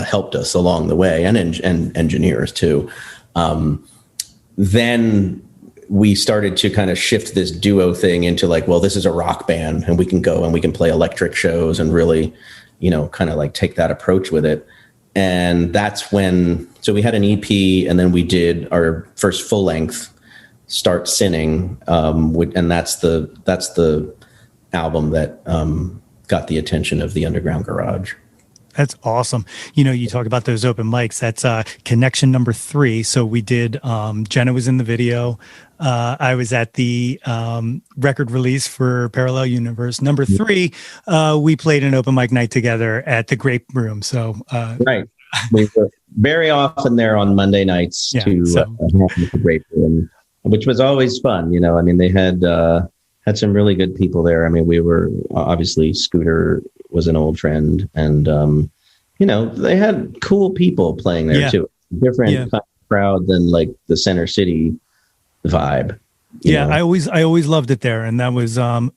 helped us along the way and engineers too. Then we started to kind of shift this duo thing into this is a rock band and we can go and we can play electric shows and really, kind of take that approach with it. And that's when, so we had an EP and then we did our first full length, Start Sinning. And that's the album that got the attention of the Underground Garage. That's awesome. You talk about those open mics. That's connection number 3. So we did, Jenna was in the video. I was at the record release for Parallel Universe. Number 3, we played an open mic night together at the Grape Room. So right. We were very often there on Monday nights to the Grape Room, which was always fun. I mean, they had some really good people there. I mean, we were obviously Scooter was an old friend, and they had cool people playing there too. Different kind of crowd than the Center City vibe. Yeah, I always loved it there, and that was when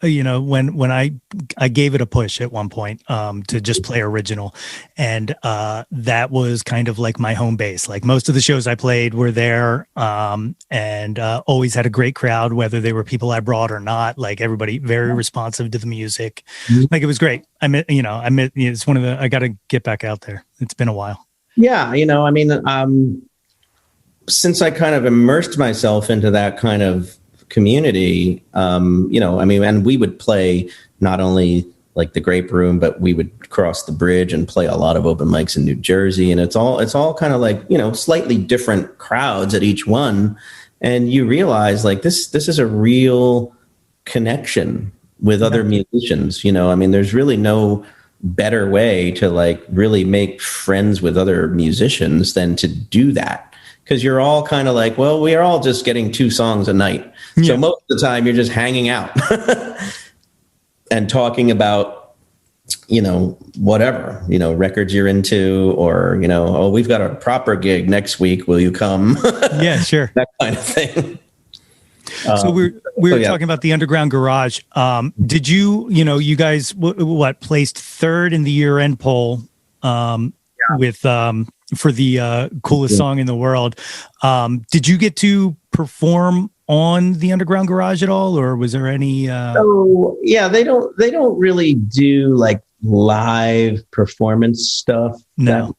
I gave it a push at one point to just play original, and that was kind of my home base. Most of the shows I played were there, and always had a great crowd, whether they were people I brought or not. Everybody very responsive to the music. Mm-hmm. It was great. It's one of the. I got to get back out there. It's been a while. Yeah, I mean, since I kind of immersed myself into that kind of community, and we would play not only like the Grape Room, but we would cross the bridge and play a lot of open mics in New Jersey. And it's all kind of like, slightly different crowds at each one. And you realize like this is a real connection with other musicians. There's really no better way to like really make friends with other musicians than to do that. Because you're all kind of like, well, we are all just getting 2 songs a night. Yeah. So most of the time you're just hanging out and talking about, whatever, records you're into, or, oh, we've got a proper gig next week. Will you come? Yeah, sure. That kind of thing. So we were talking about the Underground Garage. Did you guys, placed 3rd in the year-end poll with for the coolest song in the world. Did you get to perform on the Underground Garage at all, or was there any? So yeah, they don't really do like live performance stuff. No.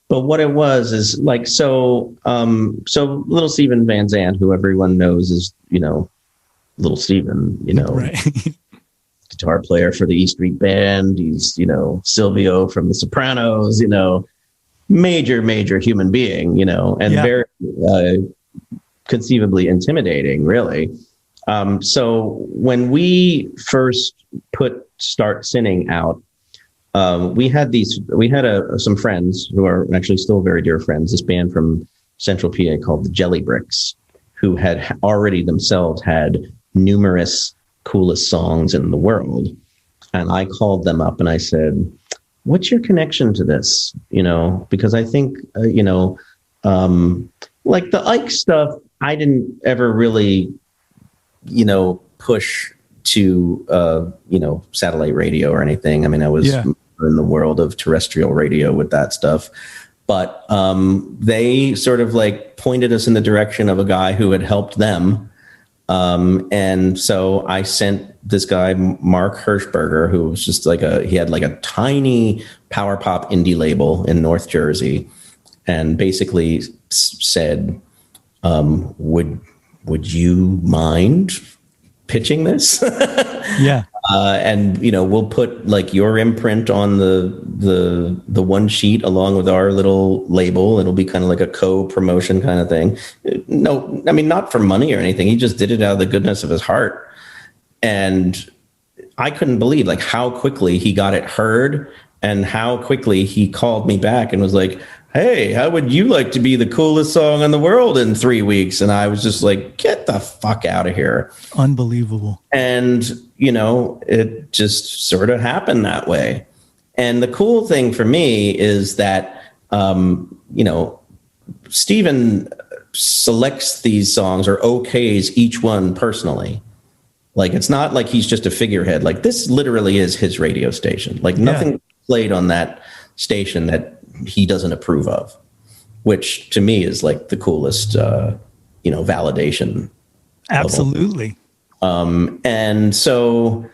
But what it was is like, so little Steven Van Zandt, who everyone knows is, little Steven, right. Guitar player for the E Street Band. He's, Silvio from The Sopranos, major human being, and very conceivably intimidating, really. So when we first put Start Sinning out, we had some friends who are actually still very dear friends, this band from Central PA called the Jelly Bricks, who had already themselves had numerous coolest songs in the world. And I called them up and I said, what's your connection to this? Because I think, like the Ike stuff, I didn't ever really, push to, satellite radio or anything. I mean, I was in the world of terrestrial radio with that stuff. But they sort of like pointed us in the direction of a guy who had helped them. And so I sent this guy, Mark Hirschberger, who was just like he had like a tiny power pop indie label in North Jersey, and basically said, would you mind pitching this? Yeah. And we'll put like your imprint on the one sheet along with our little label. It'll be kind of like a co-promotion kind of thing. No, I mean, not for money or anything. He just did it out of the goodness of his heart. And I couldn't believe like how quickly he got it heard and how quickly he called me back and was like, hey, how would you like to be the coolest song in the world in 3 weeks? And I was just like, get the fuck out of here. Unbelievable. And, it just sort of happened that way. And the cool thing for me is that, Steven selects these songs or okays each one personally. Like, it's not like he's just a figurehead. Like, this literally is his radio station. Like, nothing played on that station that he doesn't approve of, which to me is like the coolest, validation. Absolutely. And so,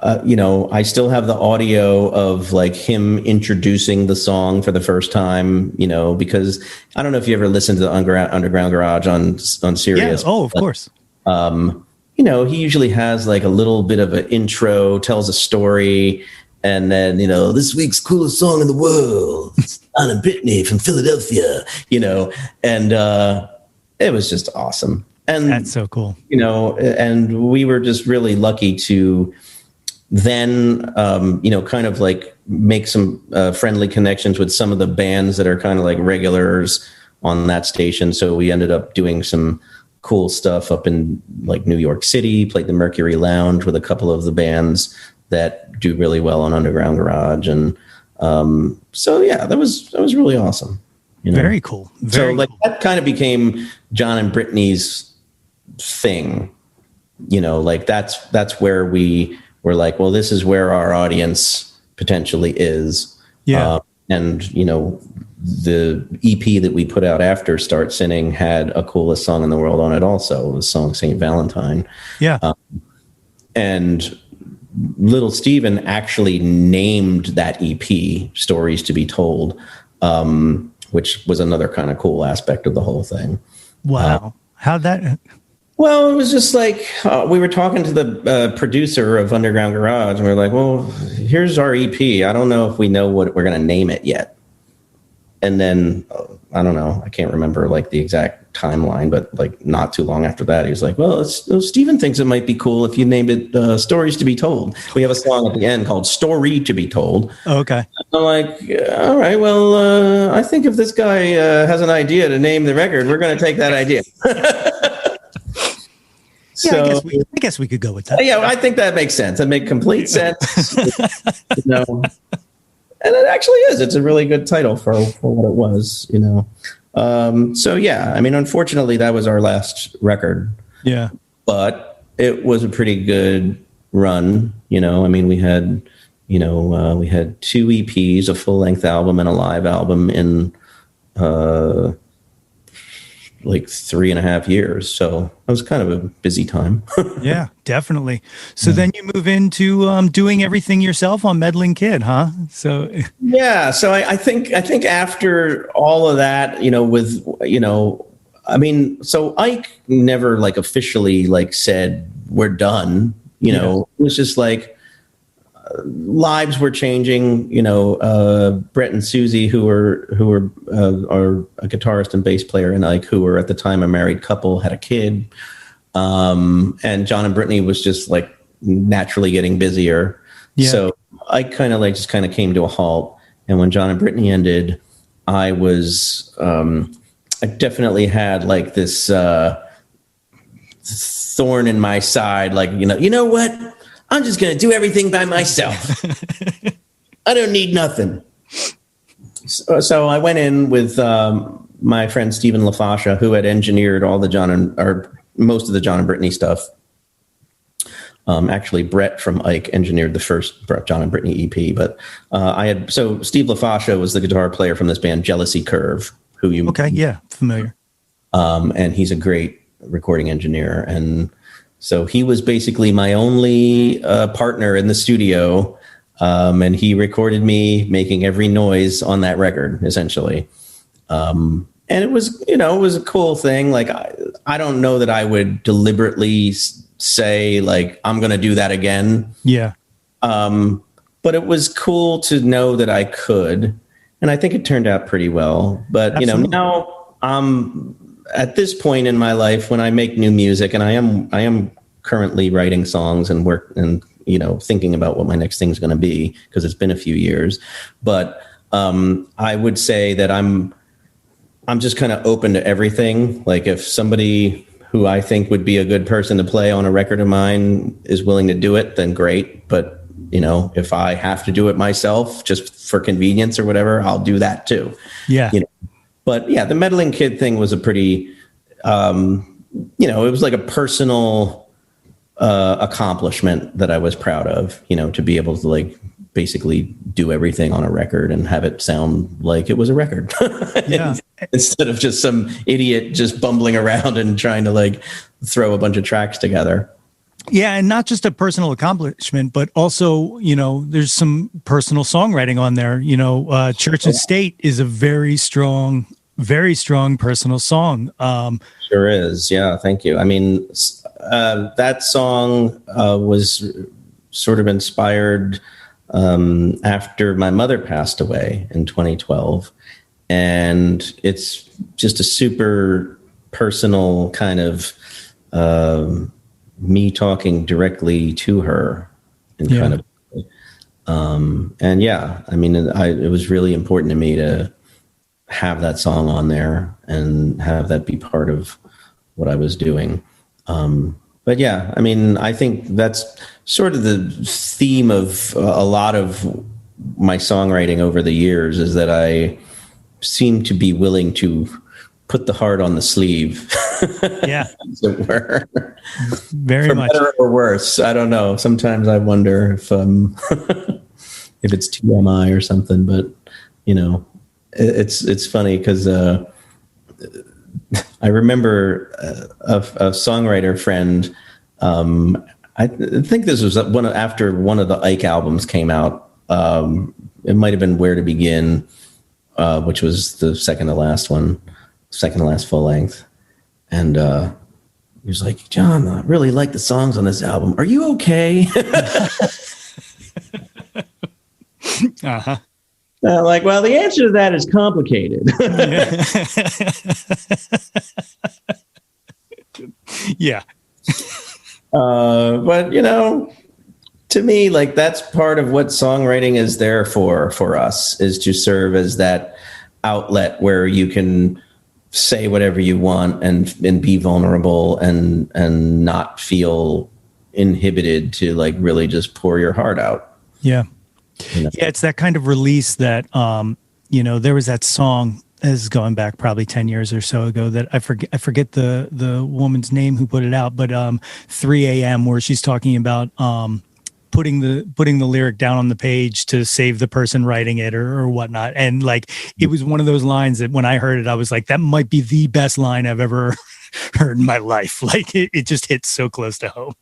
I still have the audio of like him introducing the song for the first time, because I don't know if you ever listened to the Underground Garage on Sirius. Yeah. Oh, of course. He usually has like a little bit of an intro, tells a story. And then, this week's coolest song in the world, Anna Brittany from Philadelphia, and it was just awesome. And that's so cool. And we were just really lucky to then, kind of like make some friendly connections with some of the bands that are kind of like regulars on that station. So we ended up doing some cool stuff up in like New York City, played the Mercury Lounge with a couple of the bands that do really well on Underground Garage. And that was really awesome. Very cool. Very cool. That kind of became John and Brittany's thing. Like that's where we were like, well, this is where our audience potentially is. Yeah. And the EP that we put out after Start Sinning had a coolest song in the world on it also, the song St. Valentine. Yeah. And little Steven actually named that EP Stories to Be Told, which was another kind of cool aspect of the whole thing. Wow. How'd that Well, it was just like we were talking to the producer of Underground Garage, and we were like, well, here's our EP. I don't know if we know what we're going to name it yet. And then, I don't know, I can't remember like the exact timeline, but like not too long after that, he was like, well, Steven thinks it might be cool if you named it Stories to be Told. We have a song at the end called Story to be Told. Oh, okay. I'm like, all right, well, I think if this guy has an idea to name the record, we're going to take that idea. Yeah, so, I guess we could go with that. Yeah, I think that makes sense. That makes complete sense. You know, and it actually is. It's a really good title for what it was, you know. So, yeah, I mean, unfortunately, that was our last record. Yeah. But it was a pretty good run, you know. I mean, we had 2 EPs, a full-length album and a live album in like 3.5 years. So it was kind of a busy time. Yeah, definitely. So then you move into doing everything yourself on Meddling Kid, huh? So yeah. So I think after all of that, you know, with, you know, I mean, so Ike never like officially like said we're done, you know. It was just like lives were changing, you know. Brett and Susie, who are a guitarist and bass player, and Ike, who were at the time a married couple, had a kid. And John and Brittany was just like naturally getting busier. Yeah. So Ike kind of came to a halt. And when John and Brittany ended, I was, I definitely had like this thorn in my side. Like, you know what? I'm just going to do everything by myself. I don't need nothing. So I went in with my friend Stephen LaFascia, who had engineered all the most of the John and Brittany stuff. Actually, Brett from Ike engineered the first John and Brittany EP. But Steve LaFascia was the guitar player from this band Jealousy Curve, who you familiar. And he's a great recording engineer, and so he was basically my only partner in the studio, and he recorded me making every noise on that record, essentially. And it was, it was a cool thing. Like, I don't know that I would deliberately say, like, I'm going to do that again. Yeah. But it was cool to know that I could. And I think it turned out pretty well. But, Absolutely. Now I'm at this point in my life when I make new music, and I am currently writing songs and work and, thinking about what my next thing's going to be, because it's been a few years. But I would say that I'm just kind of open to everything. Like, if somebody who I think would be a good person to play on a record of mine is willing to do it, then great. But, if I have to do it myself just for convenience or whatever, I'll do that too. Yeah. But yeah, the Meddling Kid thing was a pretty, it was like a personal accomplishment that I was proud of, to be able to like basically do everything on a record and have it sound like it was a record. Yeah. Instead of just some idiot just bumbling around and trying to like throw a bunch of tracks together. Yeah, and not just a personal accomplishment, but also, there's some personal songwriting on there. Church and State is a very strong personal song. Sure is. Yeah, thank you. I mean, that song was sort of inspired after my mother passed away in 2012. And it's just a super personal kind of me talking directly to her, and kind of, and yeah, I mean, it was really important to me to have that song on there and have that be part of what I was doing. But yeah, I mean, I think that's sort of the theme of a lot of my songwriting over the years, is that I seem to be willing to put the heart on the sleeve. Yeah. As it were. Very For much. better or worse. I don't know. Sometimes I wonder if if it's TMI or something, but it's funny because I remember a songwriter friend. I think this was after one of the Ike albums came out. It might have been Where to Begin, which was the second to last full length. And He was like, John, I really like the songs on this album. Are you okay? Uh-huh. I'm like, well, the answer to that is complicated. Yeah. But, you know, to me, like, that's part of what songwriting is there for us, is to serve as that outlet where you can say whatever you want and be vulnerable and not feel inhibited to, like, really just pour your heart out. Yeah. You know? Yeah, it's that kind of release that, you know, there was that song, this is going back probably 10 years or so ago, that I forget the woman's name who put it out, but 3 a.m. where she's talking about putting the lyric down on the page to save the person writing it or whatnot. And like, it was one of those lines that when I heard it, I was like, that might be the best line I've ever heard in my life. Like it just hits so close to home.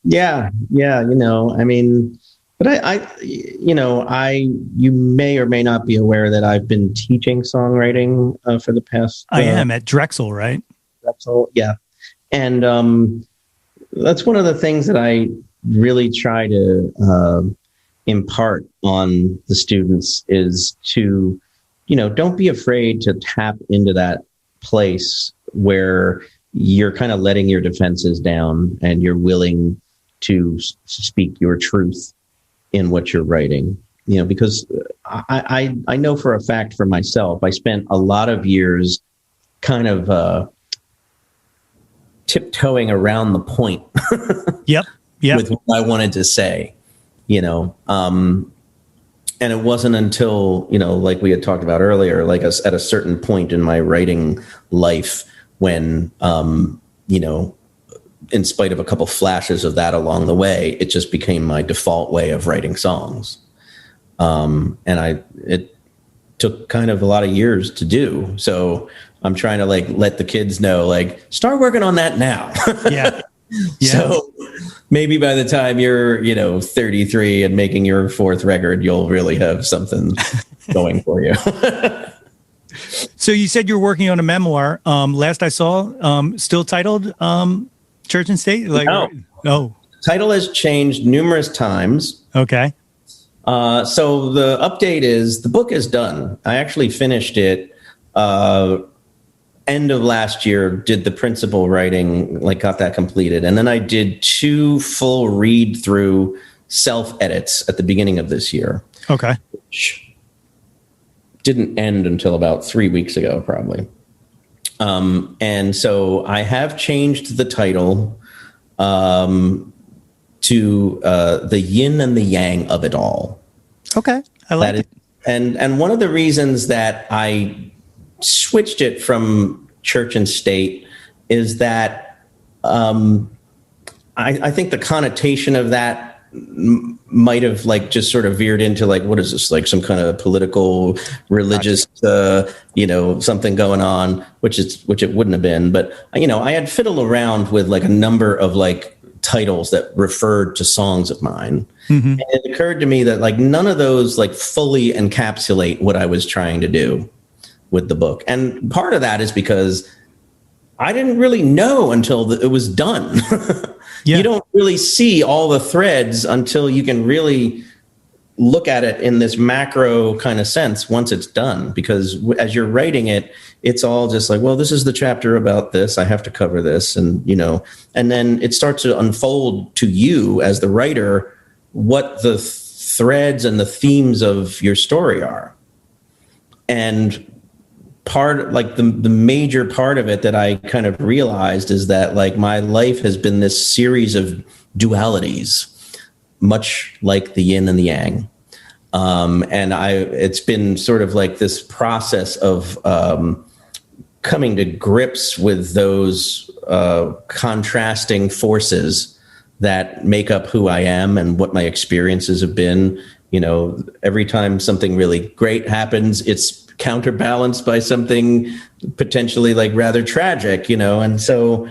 Yeah. You know, I mean, but you may or may not be aware that I've been teaching songwriting for the past. I am at Drexel, right? Drexel, yeah. And that's one of the things that I really try to impart on the students is to, you know, don't be afraid to tap into that place where you're kind of letting your defenses down and you're willing to speak your truth in what you're writing, you know, because I know for a fact for myself, I spent a lot of years kind of tiptoeing around the point. Yep. With what I wanted to say, you know, and it wasn't until, you know, like we had talked about earlier, like at a certain point in my writing life when, you know, in spite of a couple flashes of that along the way, it just became my default way of writing songs. And it took kind of a lot of years to do. So I'm trying to like let the kids know, like, start working on that now. Yeah. So maybe by the time you're, you know, 33 and making your fourth record, you'll really have something going for you. So you said you're working on a memoir. Last I saw, still titled Church and State? Like, no. Title has changed numerous times. Okay. So the update is the book is done. I actually finished it end of last year, did the principal writing, like got that completed. And then I did 2 full read through self edits at the beginning of this year. Okay. Which didn't end until about 3 weeks ago, probably. And so I have changed the title to The Yin and the Yang of It All. Okay. I like it. And one of the reasons that I switched it from church and state is that I think the connotation of that might have like just sort of veered into like, what is this, like some kind of political, religious, you know, something going on, which it wouldn't have been. But, you know, I had fiddled around with like a number of like titles that referred to songs of mine. Mm-hmm. And it occurred to me that like none of those like fully encapsulate what I was trying to do with the book. And part of that is because I didn't really know until it was done. Yeah. You don't really see all the threads until you can really look at it in this macro kind of sense once it's done. Because as you're writing it, it's all just like, well, this is the chapter about this. I have to cover this. And, you know, and then it starts to unfold to you as the writer what the threads and the themes of your story are. And part, like the major part of it that I kind of realized is that like my life has been this series of dualities, much like the yin and the yang. And it's been sort of like this process of coming to grips with those contrasting forces that make up who I am and what my experiences have been. You know, every time something really great happens, it's counterbalanced by something potentially like rather tragic, you know? And so,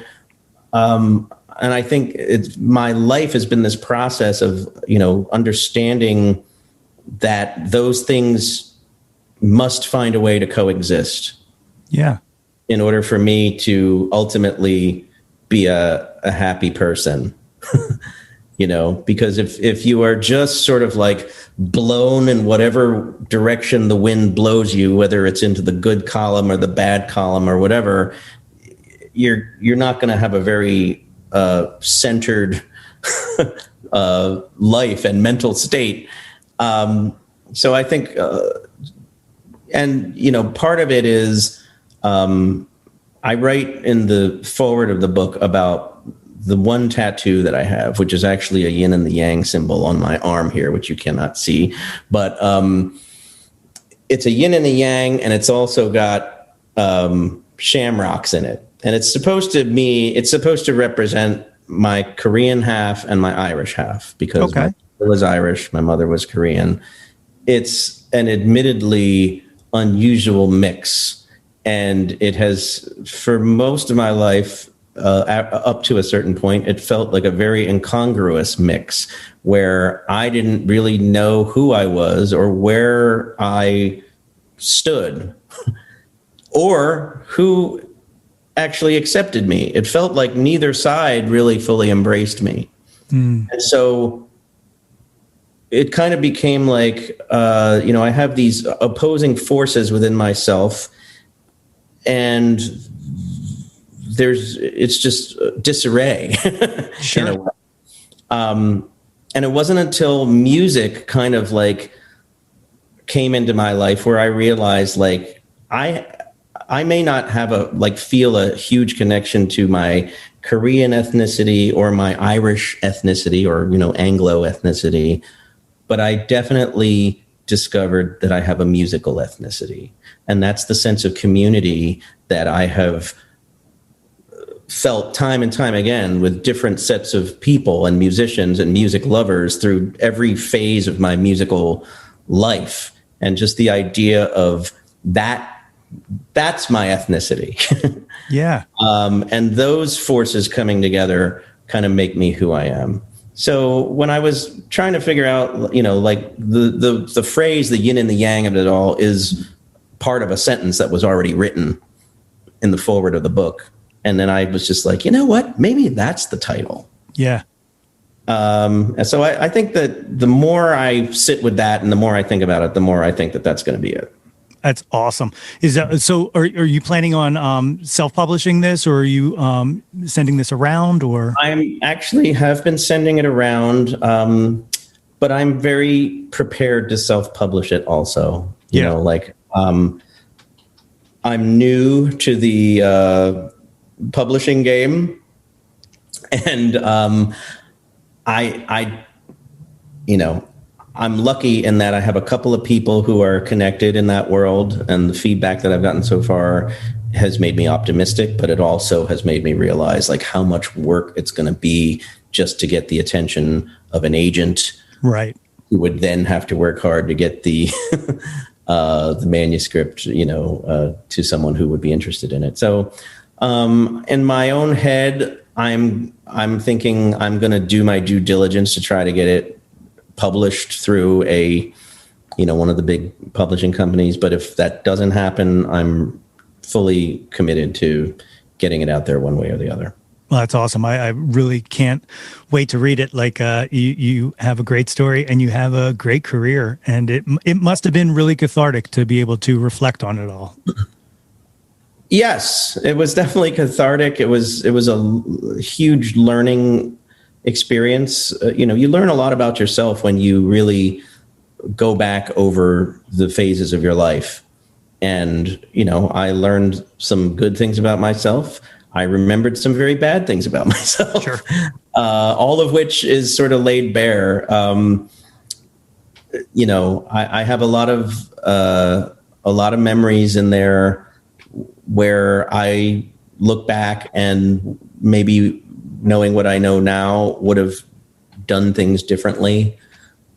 and I think my life has been this process of, you know, understanding that those things must find a way to coexist. Yeah. In order for me to ultimately be a happy person. Because if you are just sort of like blown in whatever direction the wind blows you, whether it's into the good column or the bad column or whatever, you're not going to have a very centered life and mental state. So I think, part of it is I write in the foreword of the book about the one tattoo that I have, which is actually a yin and the yang symbol on my arm here, which you cannot see. But it's a yin and a yang, and it's also got shamrocks in it. And it's supposed to represent my Korean half and my Irish half, because my mother was Irish, my mother was Korean. It's an admittedly unusual mix. And it has, for most of my life, up to a certain point, it felt like a very incongruous mix where I didn't really know who I was or where I stood or who actually accepted me. It felt like neither side really fully embraced me. And so it kind of became like, I have these opposing forces within myself, and it's just disarray. Sure. And it wasn't until music kind of like came into my life where I realized like I may not have feel a huge connection to my Korean ethnicity or my Irish ethnicity or, Anglo ethnicity, but I definitely discovered that I have a musical ethnicity. And that's the sense of community that I have felt time and time again with different sets of people and musicians and music lovers through every phase of my musical life. And just the idea of that's my ethnicity. Yeah. And those forces coming together kind of make me who I am. So when I was trying to figure out, like the phrase, the yin and the yang of it all is part of a sentence that was already written in the foreword of the book. And then I was just like, you know what? Maybe that's the title. Yeah. And so I think that the more I sit with that and the more I think about it, the more I think that that's going to be it. That's awesome. So are you planning on self-publishing this, or are you sending this around, or? I actually have been sending it around, but I'm very prepared to self-publish it also. You know, I'm new to the publishing game, and I'm lucky in that I have a couple of people who are connected in that world, and the feedback that I've gotten so far has made me optimistic, but it also has made me realize like how much work it's going to be just to get the attention of an agent, right? Who would then have to work hard to get the manuscript, to someone who would be interested in it. So, in my own head, I'm thinking I'm going to do my due diligence to try to get it published through one of the big publishing companies. But if that doesn't happen, I'm fully committed to getting it out there one way or the other. Well, that's awesome. I really can't wait to read it. Like you have a great story and you have a great career, and it must have been really cathartic to be able to reflect on it all. Yes, it was definitely cathartic. It was a huge learning experience. You learn a lot about yourself when you really go back over the phases of your life. And, I learned some good things about myself. I remembered some very bad things about myself. Sure. All of which is sort of laid bare. I have a lot of memories in there where I look back and maybe knowing what I know now would have done things differently,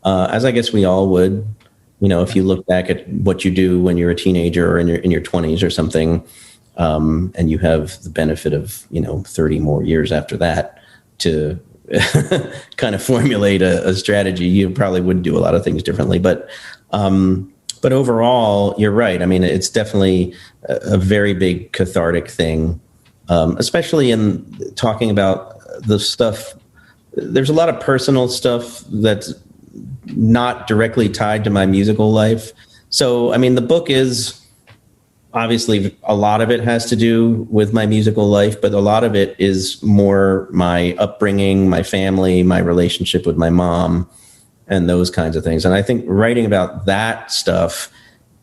as I guess we all would. If you look back at what you do when you're a teenager or in your 20s or something, and you have the benefit of 30 more years after that to kind of formulate a strategy, you probably would do a lot of things differently. But overall, you're right. I mean, it's definitely a very big cathartic thing. especially in talking about the stuff. There's a lot of personal stuff that's not directly tied to my musical life. So, I mean, the book is obviously a lot of it has to do with my musical life, but a lot of it is more my upbringing, my family, my relationship with my mom, and those kinds of things. And I think writing about that stuff,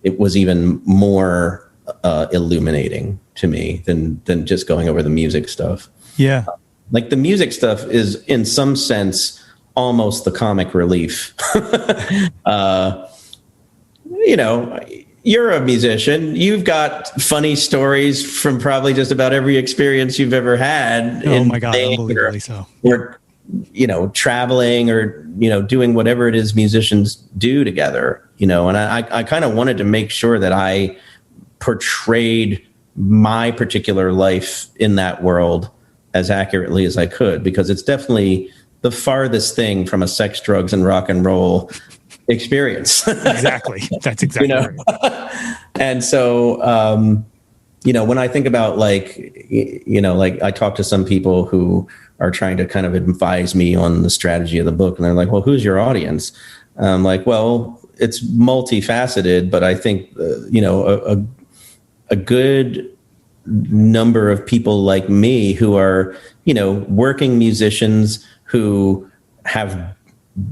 it was even more illuminating to me than just going over the music stuff. Yeah. Like the music stuff is in some sense almost the comic relief. You know, you're a musician. You've got funny stories from probably just about every experience you've ever had. Oh my God, unbelievably so. Or, you know, traveling or, you know, doing whatever it is musicians do together, you know, and I kind of wanted to make sure that I portrayed my particular life in that world as accurately as I could, because it's definitely the farthest thing from a sex, drugs, and rock and roll experience. Exactly. That's exactly you know? Right. And so, you know, when I think about like, you know, like I talk to some people who are trying to kind of advise me on the strategy of the book, and they're like, well, who's your audience? I'm like, well, it's multifaceted, but I think, you know, a good number of people like me who are, you know, working musicians who have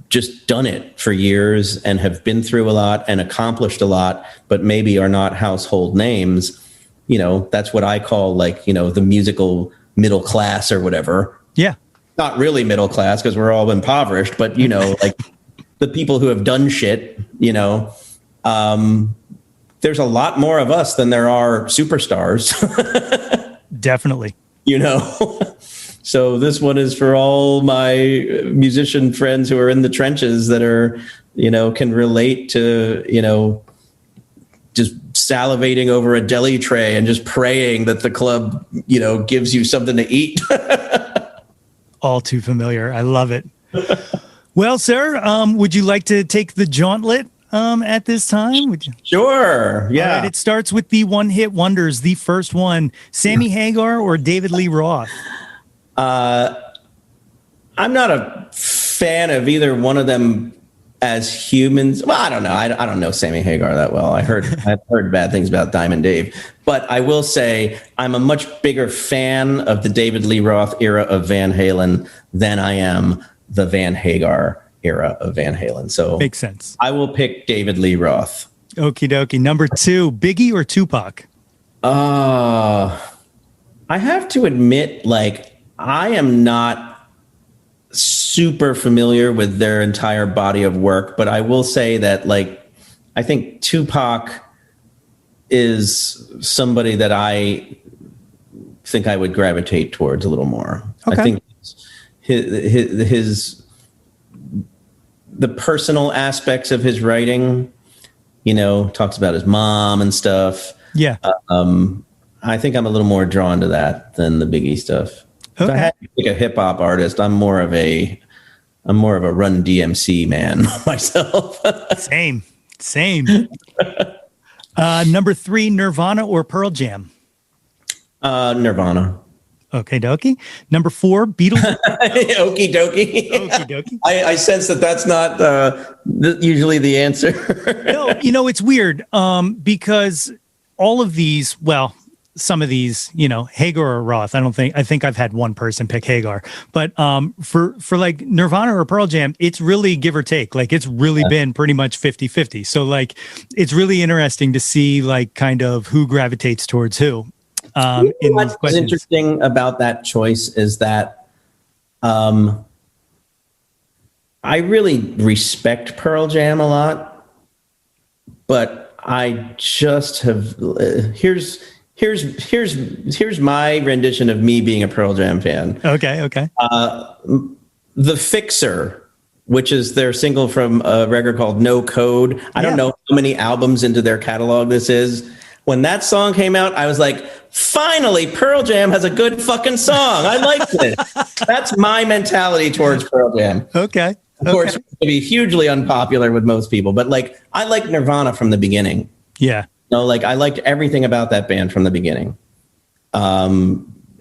just done it for years and have been through a lot and accomplished a lot, but maybe are not household names. You know, that's what I call like, you know, the musical middle class or whatever. Yeah. Not really middle class because we're all impoverished, but, you know, like the people who have done shit, you know, there's a lot more of us than there are superstars. Definitely. You know, so this one is for all my musician friends who are in the trenches that are, you know, can relate to, you know, just salivating over a deli tray and just praying that the club, you know, gives you something to eat. All too familiar. I love it. Well, sir, would you like to take the Jawntlet at this time? Would you? Sure. Yeah. All right, it starts with the one-hit wonders. The first one, Sammy Hagar or David Lee Roth? I'm not a fan of either one of them as humans. Well, I don't know. I don't know Sammy Hagar that well. I've heard bad things about Diamond Dave, but I will say I'm a much bigger fan of the David Lee Roth era of Van Halen than I am the Van Hagar era of Van Halen. So makes sense. I will pick David Lee Roth. Okie dokie. Number 2, Biggie or Tupac? I have to admit, like, I am not super familiar with their entire body of work, but I will say that, like, I think Tupac is somebody that I think I would gravitate towards a little more. Okay. I think his the personal aspects of his writing, you know, talks about his mom and stuff. Yeah. I think I'm a little more drawn to that than the Biggie stuff. Okay. If I had to pick a hip hop artist, I'm more of a Run DMC man myself. Same. Number 3, Nirvana or Pearl Jam? Nirvana. Okay, dokie. Number 4, Beatles. Okie dokie. Okie dokie. I sense that that's not usually the answer. No, you know, it's weird because all of these, well, some of these, you know, Hagar or Roth, I think I've had one person pick Hagar, but for like Nirvana or Pearl Jam, it's really give or take. Like it's really been pretty much 50-50. So like, it's really interesting to see like kind of who gravitates towards who. What's interesting about that choice is that I really respect Pearl Jam a lot, but I just have here's my rendition of me being a Pearl Jam fan. Okay. The Fixer, which is their single from a record called No Code. I don't know how many albums into their catalog this is. When that song came out, I was like, finally, Pearl Jam has a good fucking song. I like it. That's my mentality towards Pearl Jam. Okay. Of course, it's going to be hugely unpopular with most people, but like, I like Nirvana from the beginning. Yeah. No, like I liked everything about that band from the beginning.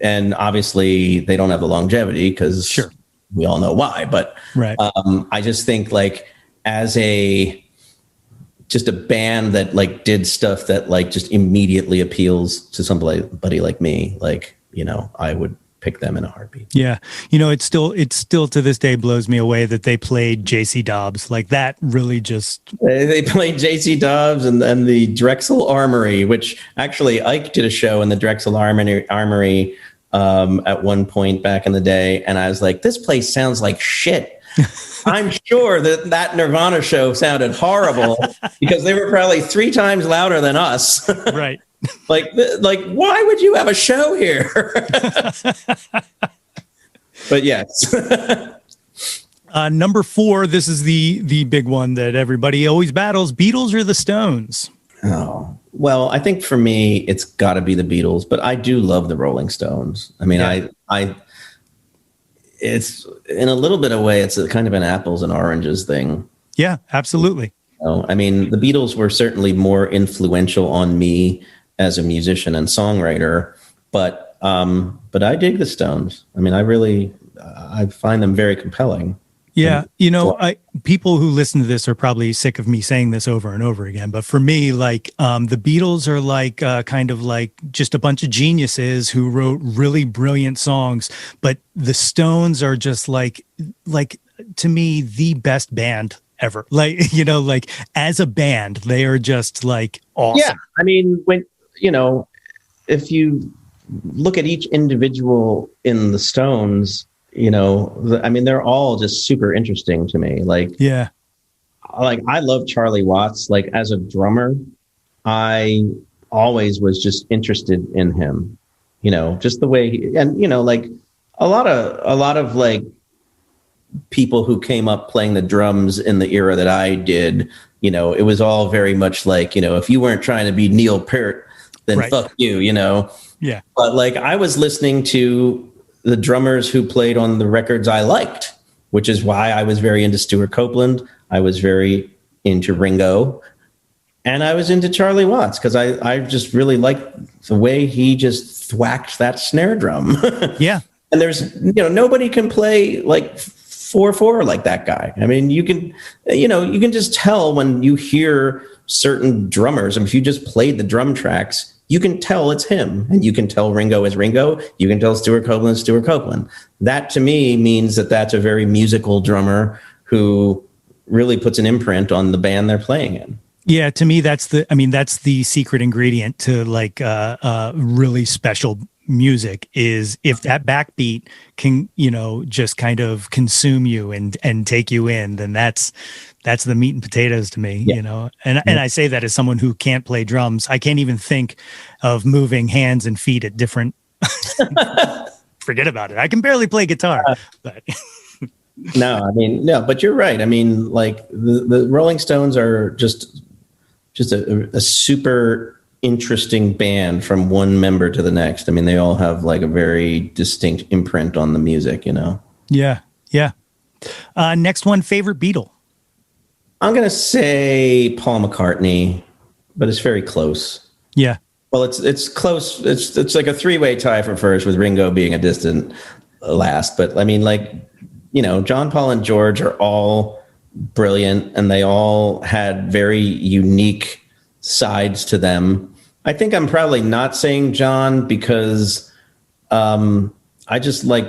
and obviously they don't have the longevity because we all know why. But I just think like as just a band that like did stuff that like just immediately appeals to somebody like me, like, you know, I would pick them in a heartbeat. Yeah. You know, it's still to this day blows me away that they played JC Dobbs. Like that really just. They played JC Dobbs and the Drexel Armory, which actually Ike did a show in the Drexel Armory at one point back in the day. And I was like, this place sounds like shit. I'm sure that Nirvana show sounded horrible because they were probably 3 times louder than us. Right. like, why would you have a show here? But yes. Number 4, this is the big one that everybody always battles: Beatles or the Stones? Oh, well, I think for me, it's got to be the Beatles, but I do love the Rolling Stones. I mean, I it's in a little bit of way, it's a kind of an apples and oranges thing. Yeah, absolutely. I mean, the Beatles were certainly more influential on me as a musician and songwriter, but I dig the Stones. I mean, I find them very compelling. Yeah, you know, people who listen to this are probably sick of me saying this over and over again, but for me, like the Beatles are like kind of like just a bunch of geniuses who wrote really brilliant songs, but the Stones are just like to me the best band ever. Like, you know, like as a band, they are just like awesome. Yeah, I mean, when you know, if you look at each individual in the Stones, you know, I mean, they're all just super interesting to me. Like, yeah, like I love Charlie Watts. Like as a drummer, I always was just interested in him, you know, just the way and, you know, like a lot of like people who came up playing the drums in the era that I did, you know, it was all very much like, you know, if you weren't trying to be Neil Peart, then fuck you, you know? Yeah. But like I was listening to the drummers who played on the records I liked, which is why I was very into Stuart Copeland. I was very into Ringo, and I was into Charlie Watts because I just really liked the way he just thwacked that snare drum. Yeah. And there's, you know, nobody can play like 4/4 like that guy. I mean, you can just tell when you hear certain drummers. And if you just played the drum tracks, you can tell it's him, and you can tell Ringo is Ringo. You can tell Stuart Copeland is Stuart Copeland. That to me means that that's a very musical drummer who really puts an imprint on the band they're playing in. Yeah, to me, that's the secret ingredient to like really special music is if that backbeat can, you know, just kind of consume you and take you in, then that's the meat and potatoes to me, you know. And I say that as someone who can't play drums. I can't even think of moving hands and feet at different. Forget about it. I can barely play guitar. But no, I mean, no, but you're right. I mean, like the Rolling Stones are just a super interesting band from one member to the next. I mean, they all have like a very distinct imprint on the music, you know? Yeah. Yeah. Next one, favorite Beatle. I'm going to say Paul McCartney, but it's very close. Yeah. Well, it's close. It's like a 3-way tie for first with Ringo being a distant last. But I mean, like, you know, John, Paul, and George are all brilliant, and they all had very unique sides to them. I think I'm probably not saying John because I just like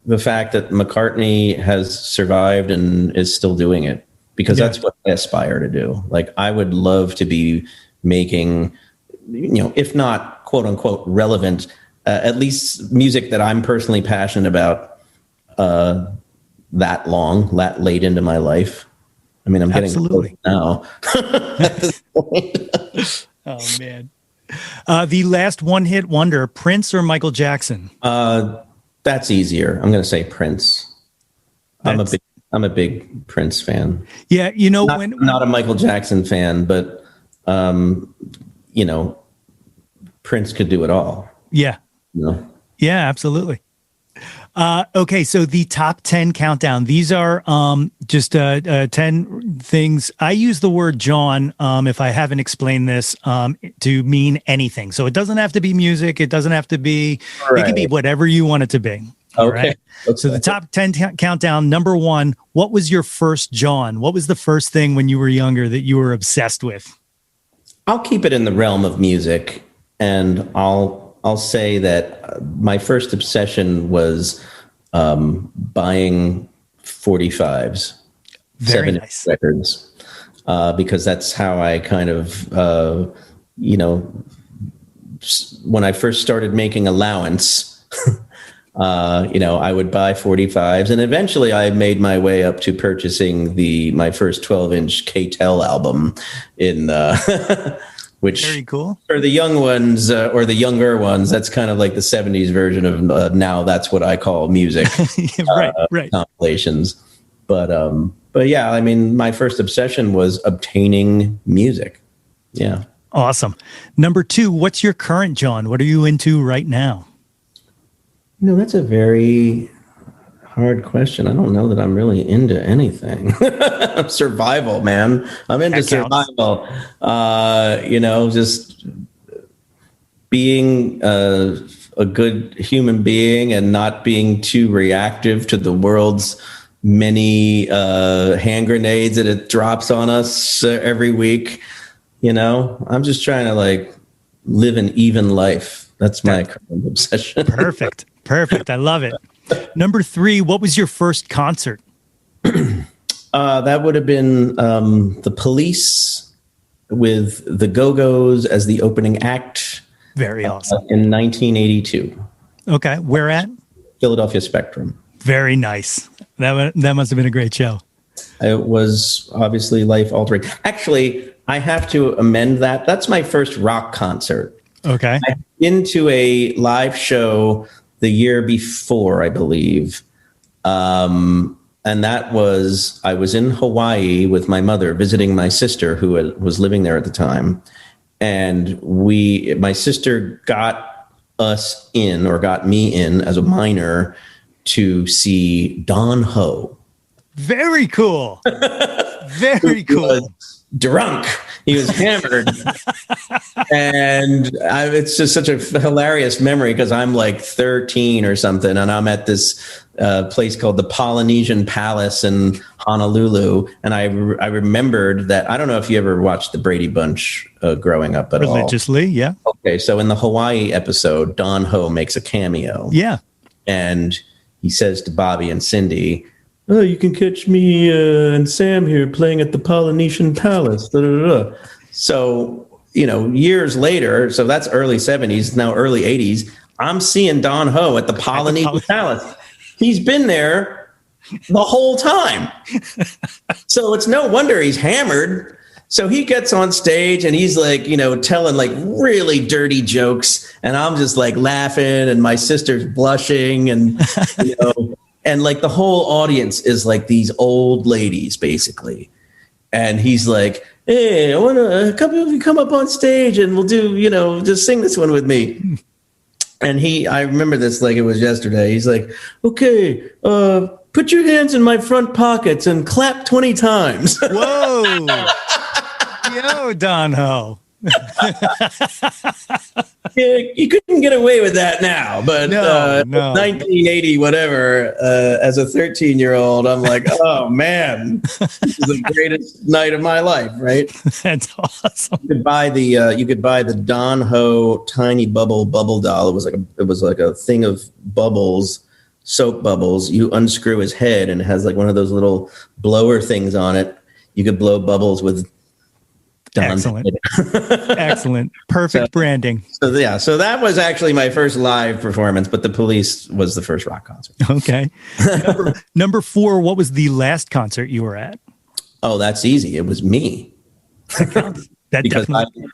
the fact that McCartney has survived and is still doing it. Because that's what I aspire to do. Like, I would love to be making, you know, if not quote unquote relevant, at least music that I'm personally passionate about that late into my life. I mean, I'm getting close now at this point. Oh, man. The last one-hit wonder, Prince or Michael Jackson? That's easier. I'm going to say Prince. I'm a big Prince fan. Yeah, you know, not a Michael Jackson fan, but you know, Prince could do it all. Yeah. You know? Yeah, absolutely. Okay, so the top 10 countdown. These are just 10 things. I use the word Jawn, if I haven't explained this, to mean anything. So it doesn't have to be music. It doesn't have to be, It can be whatever you want it to be. All right. Okay. So the top 10 countdown, number 1, what was your first Jawn? What was the first thing when you were younger that you were obsessed with? I'll keep it in the realm of music, and I'll say that my first obsession was buying 45s, Very nice records, because that's how I kind of, when I first started making allowance, I would buy 45s, and eventually I made my way up to purchasing my first 12-inch K-Tel album in which very cool for the young ones or the younger ones, that's kind of like the 70s version of now that's what I call music. right compilations. But yeah, I mean, my first obsession was obtaining music. Yeah. Awesome. Number 2, what's your current Jawn? What are you into right now? That's a very hard question. I don't know that I'm really into anything. Survival, man. I'm into survival. Just being a good human being and not being too reactive to the world's many hand grenades that it drops on us every week. I'm just trying to live an even life. That's my current obsession. Perfect. I love it. Number 3, what was your first concert? That would have been the Police with the Go-Go's as the opening act. Very awesome. In 1982. Okay. Where at? Philadelphia Spectrum. Very nice. That must have been a great show. It was obviously life-altering. Actually, I have to amend that. That's my first rock concert. Okay. I've been to a live show the year before, I believe. And that was, I was in Hawaii with my mother visiting my sister who was living there at the time. And my sister got me in as a minor to see Don Ho. Very cool. Very cool. Drunk. He was hammered. And it's just such a hilarious memory because I'm 13 or something, and I'm at this place called the Polynesian Palace in Honolulu. And I remembered that, I don't know if you ever watched the Brady Bunch growing up at all. Religiously, yeah. Okay, so in the Hawaii episode, Don Ho makes a cameo. Yeah. And he says to Bobby and Cindy, "Oh, you can catch me and Sam here playing at the Polynesian Palace." Da, da, da. So, years later, so that's early 70s, now early 80s, I'm seeing Don Ho at the Polynesian Palace. He's been there the whole time. So it's no wonder he's hammered. So he gets on stage and he's telling really dirty jokes, and I'm just laughing, and my sister's blushing, and and the whole audience is these old ladies basically. And he's like, "Hey, I want a couple of you come up on stage and we'll do, just sing this one with me." And I remember this like it was yesterday. He's like, "Okay, put your hands in my front pockets and clap 20 times. Whoa. Yo, Don Ho. Yeah, you couldn't get away with that now, but no. 1980, whatever, as a 13-year-old, I'm like, oh man, this is the greatest night of my life, right? That's awesome. You could buy the Don Ho tiny bubble doll. It was like a thing of bubbles, soap bubbles. You unscrew his head and it has one of those little blower things on it. You could blow bubbles with Excellent. Excellent. Perfect branding. So that was actually my first live performance, but the Police was the first rock concert. Okay. Number 4, what was the last concert you were at? Oh, that's easy. It was me. That counts. Because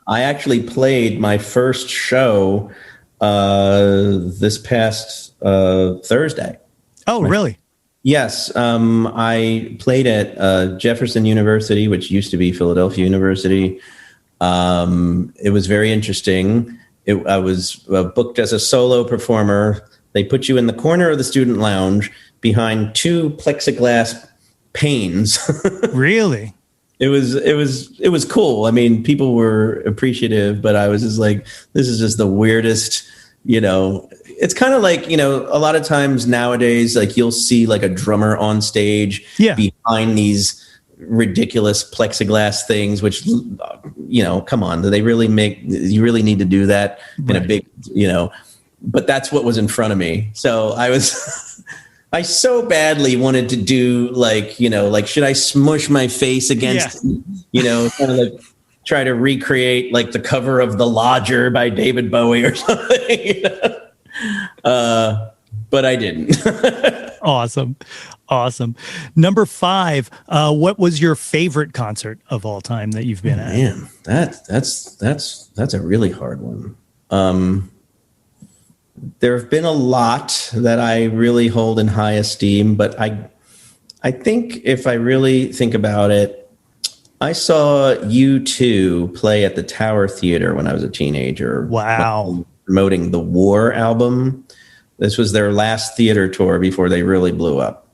I actually played my first show this past Thursday. Oh, really? Yes, I played at Jefferson University, which used to be Philadelphia University. It was very interesting. I was booked as a solo performer They put you in the corner of the student lounge behind 2 plexiglass panes. Really? It was cool. I mean, people were appreciative, but I was just like, this is just the weirdest, it's kind of like, a lot of times nowadays, like you'll see like a drummer on stage behind these ridiculous plexiglass things, which, come on, do they really you really need to do that in a big, but that's what was in front of me. So I so badly wanted to do like, should I smush my face against, kind of like try to recreate like the cover of The Lodger by David Bowie or something, but I didn't. Awesome. Number 5, what was your favorite concert of all time that you've been at? Man, that's a really hard one. There have been a lot that I really hold in high esteem, but I think if I really think about it, I saw U2 play at the Tower Theater when I was a teenager. Wow. Promoting the War album. This was their last theater tour before they really blew up.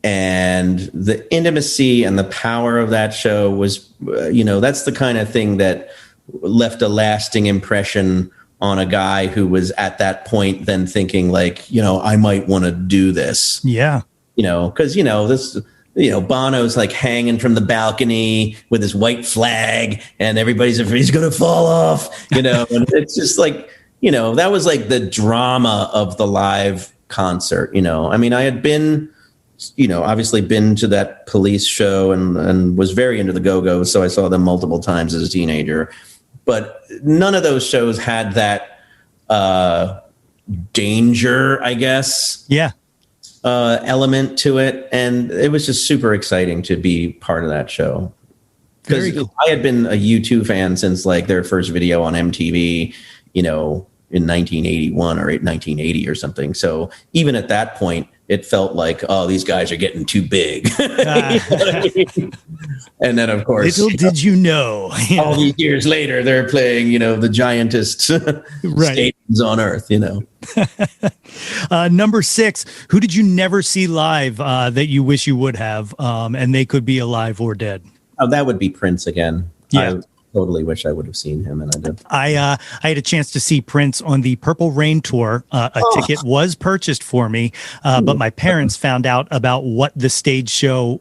And the intimacy and the power of that show was, that's the kind of thing that left a lasting impression on a guy who was at that point then thinking like, I might want to do this. Yeah. Because, this, Bono's like hanging from the balcony with his white flag and everybody's afraid he's going to fall off, and it's just like, that was like the drama of the live concert. I mean, I had been, obviously been to that Police show and was very into the Go-Go's. So I saw them multiple times as a teenager. But none of those shows had that danger, I guess, element to it. And it was just super exciting to be part of that show. Because cool. I had been a U2 fan since like their first video on MTV, in 1981 or 1980 or something. So even at that point, it felt like, oh, these guys are getting too big. And then, of course, little did you know, all these years later, they're playing, the giantest stadiums on earth, Number 6, who did you never see live that you wish you would have, and they could be alive or dead? Oh, that would be Prince again. Yeah. I totally wish I would have seen him, and I did. I had a chance to see Prince on the Purple Rain tour. A ticket was purchased for me, but my parents found out about what the stage show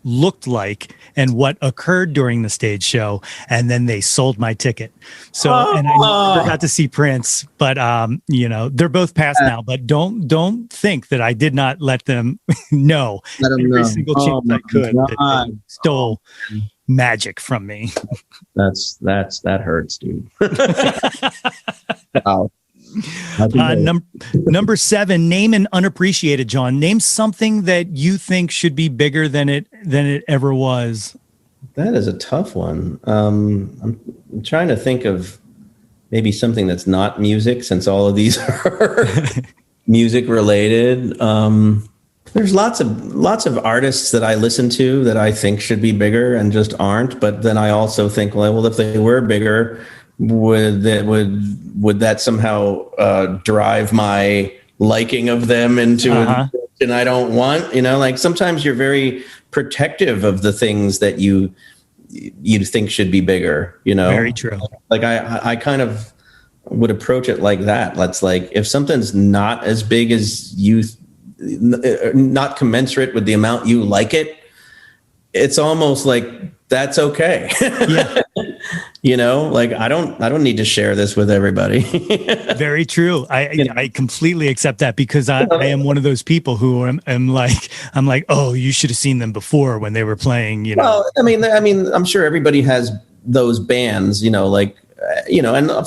looked like and what occurred during the stage show, and then they sold my ticket. So, and I never got to see Prince, but they're both passed now. But don't think that I did not let them know every single chance I could that they stole magic from me. That hurts, dude. Wow. Number 7, name an unappreciated, John. Name something that you think should be bigger than it ever was. That is a tough one. I'm trying to think of maybe something that's not music, since all of these are music related. There's lots of artists that I listen to that I think should be bigger and just aren't. But then I also think, well, if they were bigger, would that somehow drive my liking of them into a direction I don't want? Like sometimes you're very protective of the things that you think should be bigger. Very true. Like I kind of would approach it like that. Let's like if something's not as big as you. Not commensurate with the amount you like it, it's almost like that's okay. Yeah. Like I don't need to share this with everybody. Very true. I completely accept that, because I am one of those people who I'm like, oh, you should have seen them before when they were playing. Well, I mean, I'm sure everybody has those bands. And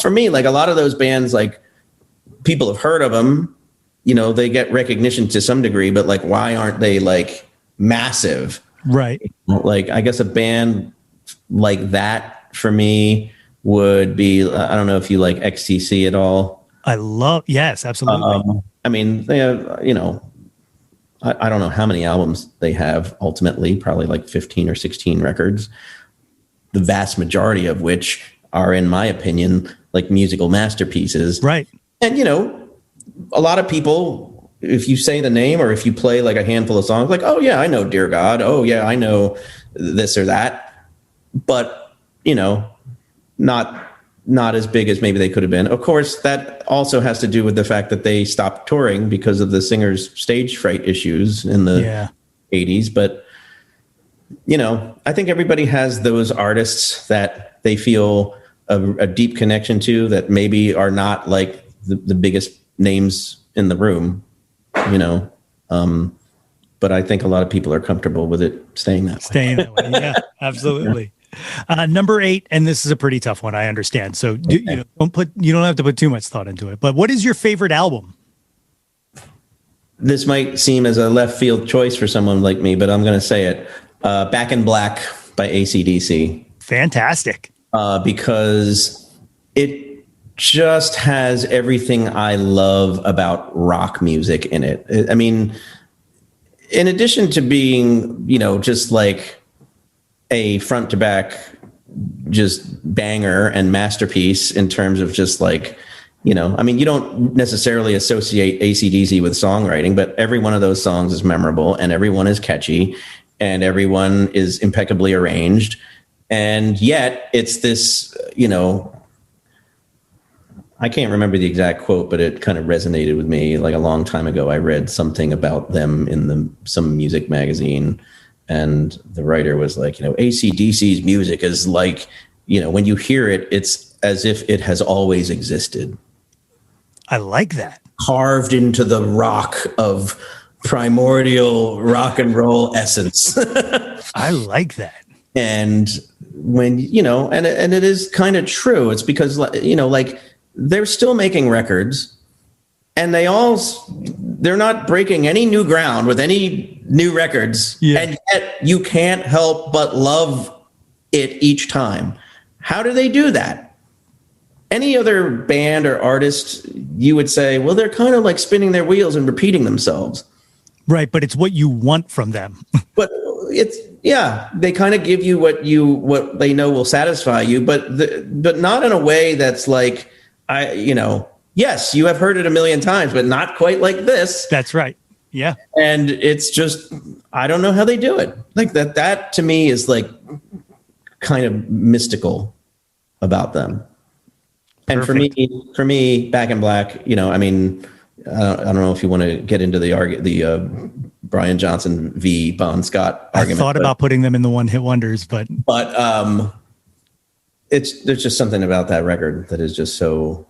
for me, like a lot of those bands, like people have heard of them. They get recognition to some degree, but like, why aren't they like massive? Right. Like, I guess a band like that for me would be, I don't know if you like XTC at all. Yes, absolutely. I mean, they have, I don't know how many albums they have ultimately, probably like 15 or 16 records, the vast majority of which are, in my opinion, like musical masterpieces. Right. And, a lot of people, if you say the name or if you play like a handful of songs, like, oh yeah, I know Dear God. Oh yeah, I know this or that. But, not as big as maybe they could have been. Of course, that also has to do with the fact that they stopped touring because of the singer's stage fright issues in the 80s. But, I think everybody has those artists that they feel a deep connection to that maybe are not like the biggest names in the room, but I think a lot of people are comfortable with it staying that way. Yeah, absolutely. Number 8, and this is a pretty tough one, I understand. So you don't have to put too much thought into it. But what is your favorite album? This might seem as a left field choice for someone like me, but I'm going to say it. Back in Black by AC/DC. Fantastic. Because it just has everything I love about rock music in it. I mean, in addition to being, just like a front to back, just banger and masterpiece in terms of just like, you don't necessarily associate AC/DC with songwriting, but every one of those songs is memorable and everyone is catchy and everyone is impeccably arranged. And yet it's this, I can't remember the exact quote, but it kind of resonated with me. Like a long time ago, I read something about them in some music magazine. And the writer was like, AC/DC's music is like, when you hear it, it's as if it has always existed. I like that. Carved into the rock of primordial rock and roll essence. I like that. And when, and it is kind of true. It's because, like they're still making records and they're not breaking any new ground with any new records. Yeah. And yet you can't help but love it each time. How do they do that? Any other band or artist, you would say, well, they're kind of like spinning their wheels and repeating themselves. Right. But it's what you want from them. But they kind of give you what they know will satisfy you, but not in a way that's like, yes, you have heard it a million times, but not quite like this. That's right. Yeah. And it's just, I don't know how they do it. Like that to me is like kind of mystical about them. Perfect. And for me, Back in Black, I don't know if you want to get into the Brian Johnson v. Bon Scott argument. I thought about putting them in the one-hit wonders, but there's just something about that record that is just so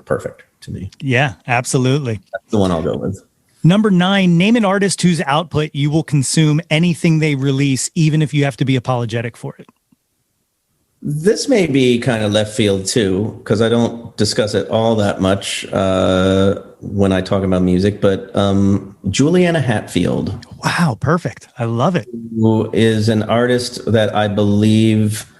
perfect to me. Yeah, absolutely. That's the one I'll go with. Number 9, name an artist whose output you will consume anything they release, even if you have to be apologetic for it. This may be kind of left field too, because I don't discuss it all that much when I talk about music, but Juliana Hatfield. Wow, perfect. I love it. Who is an artist that I believe,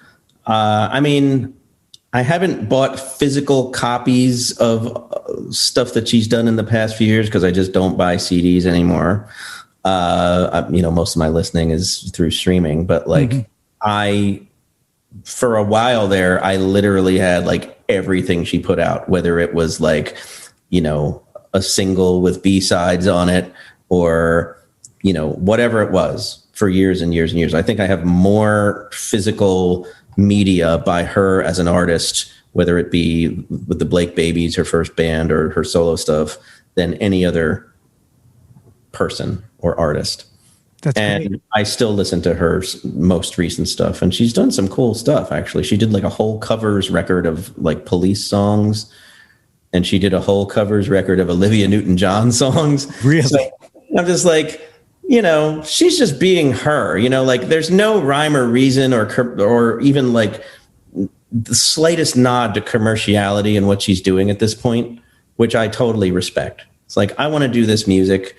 I haven't bought physical copies of stuff that she's done in the past few years because I just don't buy CDs anymore. Most of my listening is through streaming, but for a while there, I literally had like everything she put out, whether it was like, a single with B-sides on it or, whatever it was for years and years and years. I think I have more physical media by her as an artist, whether it be with the Blake Babies, her first band, or her solo stuff, than any other person or artist. That's and great. I still listen to her most recent stuff, and she's done some cool stuff. Actually, she did like a whole covers record of like Police songs, and she did a whole covers record of Olivia Newton-John songs. Really? So I'm just like, she's just being her. Like there's no rhyme or reason or even like the slightest nod to commerciality in what she's doing at this point, which I totally respect. It's like, I want to do this music.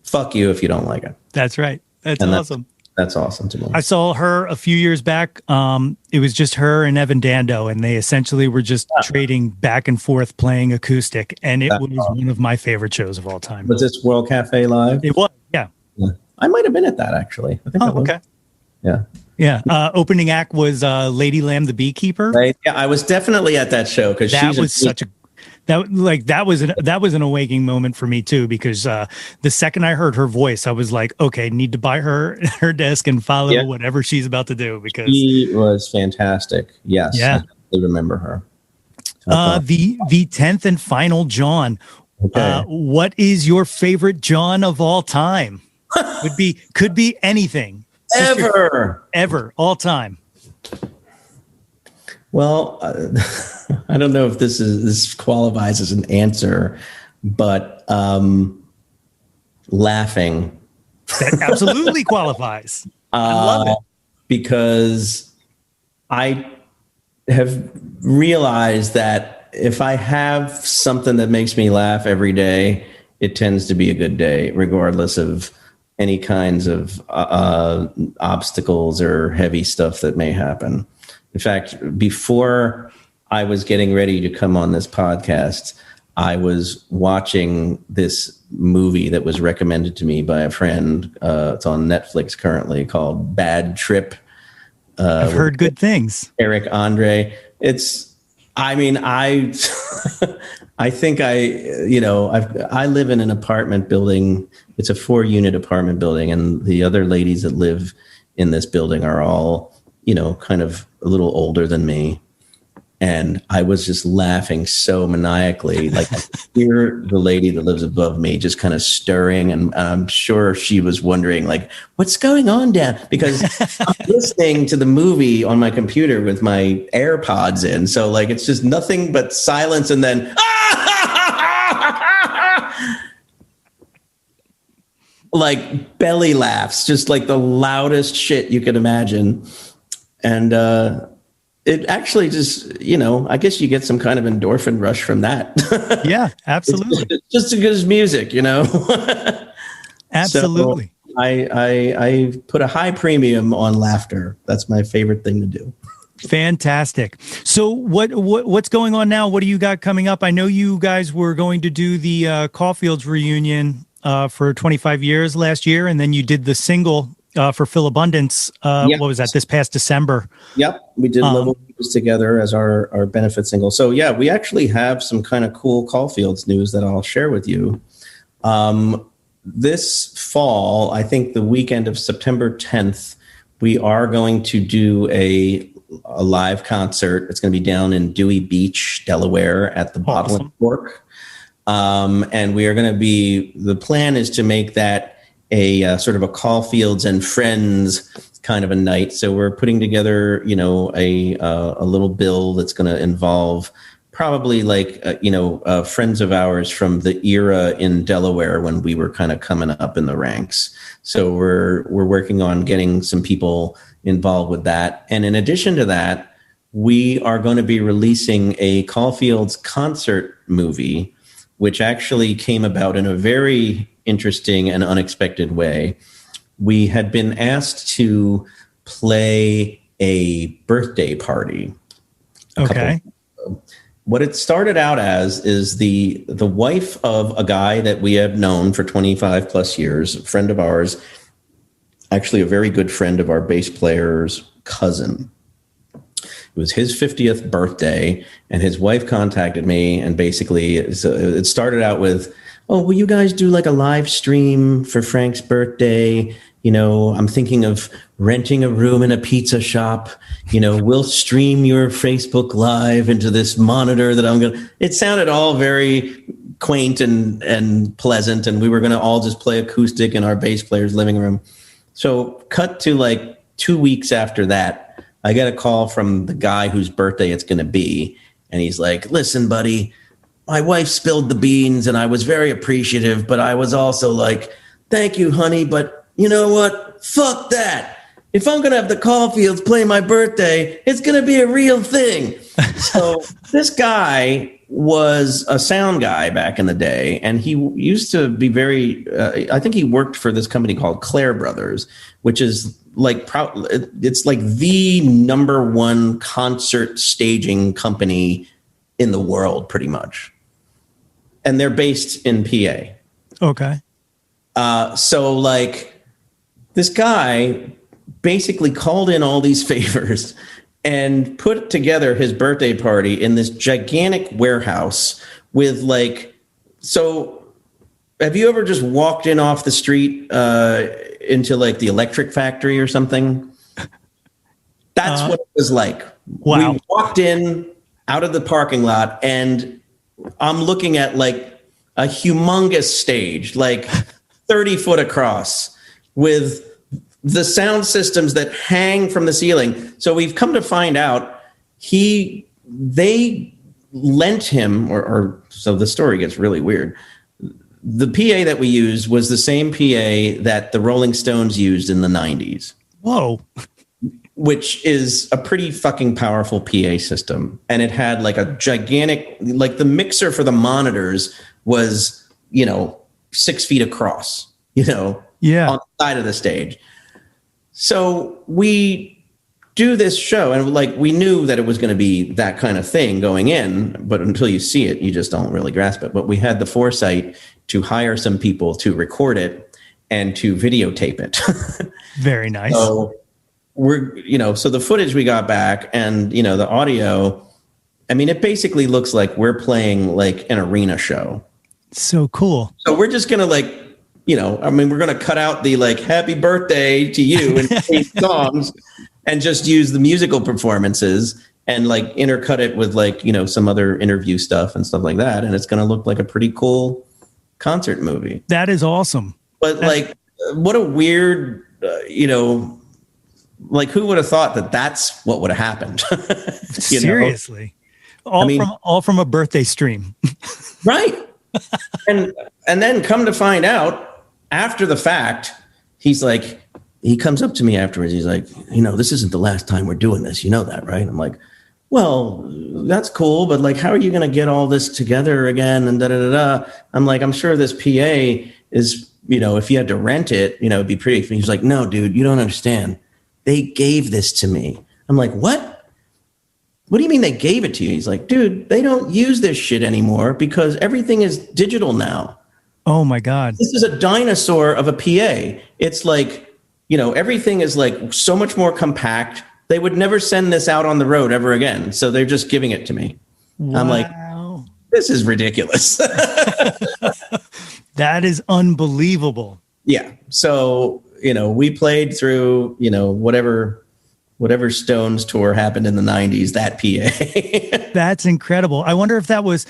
Fuck you if you don't like it. That's right. That's awesome. That's awesome to me. I saw her a few years back. It was just her and Evan Dando, and they essentially were just trading back and forth playing acoustic. And it was one of my favorite shows of all time. Was this World Cafe Live? It was, yeah. I might have been at that, actually. I think okay. Yeah. Yeah. Opening act was Lady Lamb the Beekeeper. Right. Yeah, I was definitely at that show because That was an awakening moment for me too, because the second I heard her voice, I was like, okay, need to buy her her disc and follow whatever she's about to do, because she was fantastic. Yes, I remember her. The 10th and final Jawn. Okay. What is your favorite Jawn of all time? Could be anything. Ever, all time. Well, I don't know if this qualifies as an answer, but laughing. That absolutely qualifies. I love it. Because I have realized that if I have something that makes me laugh every day, it tends to be a good day, regardless of any kinds of obstacles or heavy stuff that may happen. In fact, before I was getting ready to come on this podcast, I was watching this movie that was recommended to me by a friend. It's on Netflix currently, called Bad Trip. I've heard good things. Eric Andre. I think I live in an apartment building. It's a 4-unit apartment building, and the other ladies that live in this building are all, kind of a little older than me. And I was just laughing so maniacally. Like, I hear the lady that lives above me just kind of stirring. And I'm sure she was wondering, like, what's going on down? Because I'm listening to the movie on my computer with my AirPods in. So, like, it's just nothing but silence. And then, like, belly laughs, just like the loudest shit you can imagine. And, it actually just, I guess you get some kind of endorphin rush from that. Yeah, absolutely. It's just as good as music, Absolutely. So I put a high premium on laughter. That's my favorite thing to do. Fantastic. So what's going on now? What do you got coming up? I know you guys were going to do the Caulfields reunion for 25 years last year, and then you did the single for Phil Abundance. What was that, this past December? Yep. We did Level Views together as our benefit single. So yeah, we actually have some kind of cool Caulfields news that I'll share with you. This fall, I think the weekend of September 10th, we are going to do a live concert. It's going to be down in Dewey Beach, Delaware at the Bottle and Cork. And we are going to the plan is to make that a sort of a Caulfields and friends kind of a night. So we're putting together, a little bill that's going to involve probably friends of ours from the era in Delaware when we were kind of coming up in the ranks. So we're working on getting some people involved with that. And in addition to that, we are going to be releasing a Caulfields concert movie, which actually came about in a very interesting and unexpected way. We had been asked to play a birthday party. Okay. What it started out as is the wife of a guy that we have known for 25 plus years, a friend of ours, actually a very good friend of our bass player's cousin. It was his 50th birthday, and his wife contacted me, and basically it started out with, oh, will you guys do like a live stream for Frank's birthday? I'm thinking of renting a room in a pizza shop. We'll stream your Facebook Live into this monitor that it sounded all very quaint and pleasant, and we were going to all just play acoustic in our bass player's living room. So cut to like 2 weeks after that, I got a call from the guy whose birthday it's going to be. And he's like, listen, buddy, my wife spilled the beans and I was very appreciative, but I was also like, thank you, honey. But you know what? Fuck that. If I'm going to have the Caulfields play my birthday, it's going to be a real thing. So this guy was a sound guy back in the day, and he used to be very, I think he worked for this company called Clare Brothers, which is like, it's like the number one concert staging company in the world, pretty much. And they're based in PA. Okay. So like this guy basically called in all these favors and put together his birthday party in this gigantic warehouse with like, so have you ever just walked in off the street into like the electric factory or something? That's what it was like. Wow. We walked in out of the parking lot, and I'm looking at like a humongous stage, like 30 foot across, with the sound systems that hang from the ceiling. So we've come to find out they lent him, or so the story gets really weird. The PA that we used was the same PA that the Rolling Stones used in the 90s. Whoa. Which is a pretty fucking powerful PA system. And it had like a gigantic, like the mixer for the monitors was, 6 feet across, on the side of the stage. So we do this show, and like we knew that it was going to be that kind of thing going in, but until you see it, you just don't really grasp it. But we had the foresight to hire some people to record it and to videotape it. Very nice. So so the footage we got back, and the audio, I mean, it basically looks like we're playing like an arena show. So cool. So we're just gonna we're gonna cut out the like happy birthday to you and 8 songs, and just use the musical performances and like intercut it with like some other interview stuff and stuff like that, and it's gonna look like a pretty cool concert movie. That is awesome. But like, what a weird, like, who would have thought that that's what would have happened? Seriously. All from a birthday stream. Right. And then come to find out after the fact, he comes up to me afterwards. He's like, this isn't the last time we're doing this. You know that, right? I'm like, well, that's cool. But like, how are you going to get all this together again? And I'm like, I'm sure this PA is, if you had to rent it, it'd be pretty. He's like, no, dude, you don't understand. They gave this to me. I'm like, what? What do you mean they gave it to you? He's like, dude, they don't use this shit anymore because everything is digital now. Oh my God. This is a dinosaur of a PA. It's like, everything is like so much more compact. They would never send this out on the road ever again. So they're just giving it to me. Wow. I'm like, this is ridiculous. That is unbelievable. Yeah. So, we played through, whatever Stones tour happened in the 90s, that PA. That's incredible. I wonder if that was,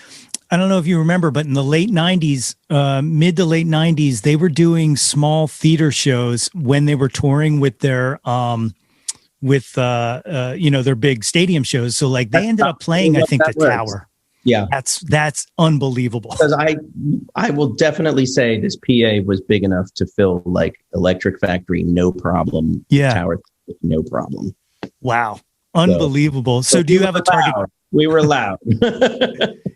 I don't know if you remember, but in the late 90s, mid to late 90s, they were doing small theater shows when they were touring with their, their big stadium shows. So like they ended up playing, I think, the Tower. Yeah. That's unbelievable. Because I will definitely say this PA was big enough to fill like Electric Factory, no problem. Yeah. Tower, no problem. Wow. Unbelievable. So do you have a target? We were loud.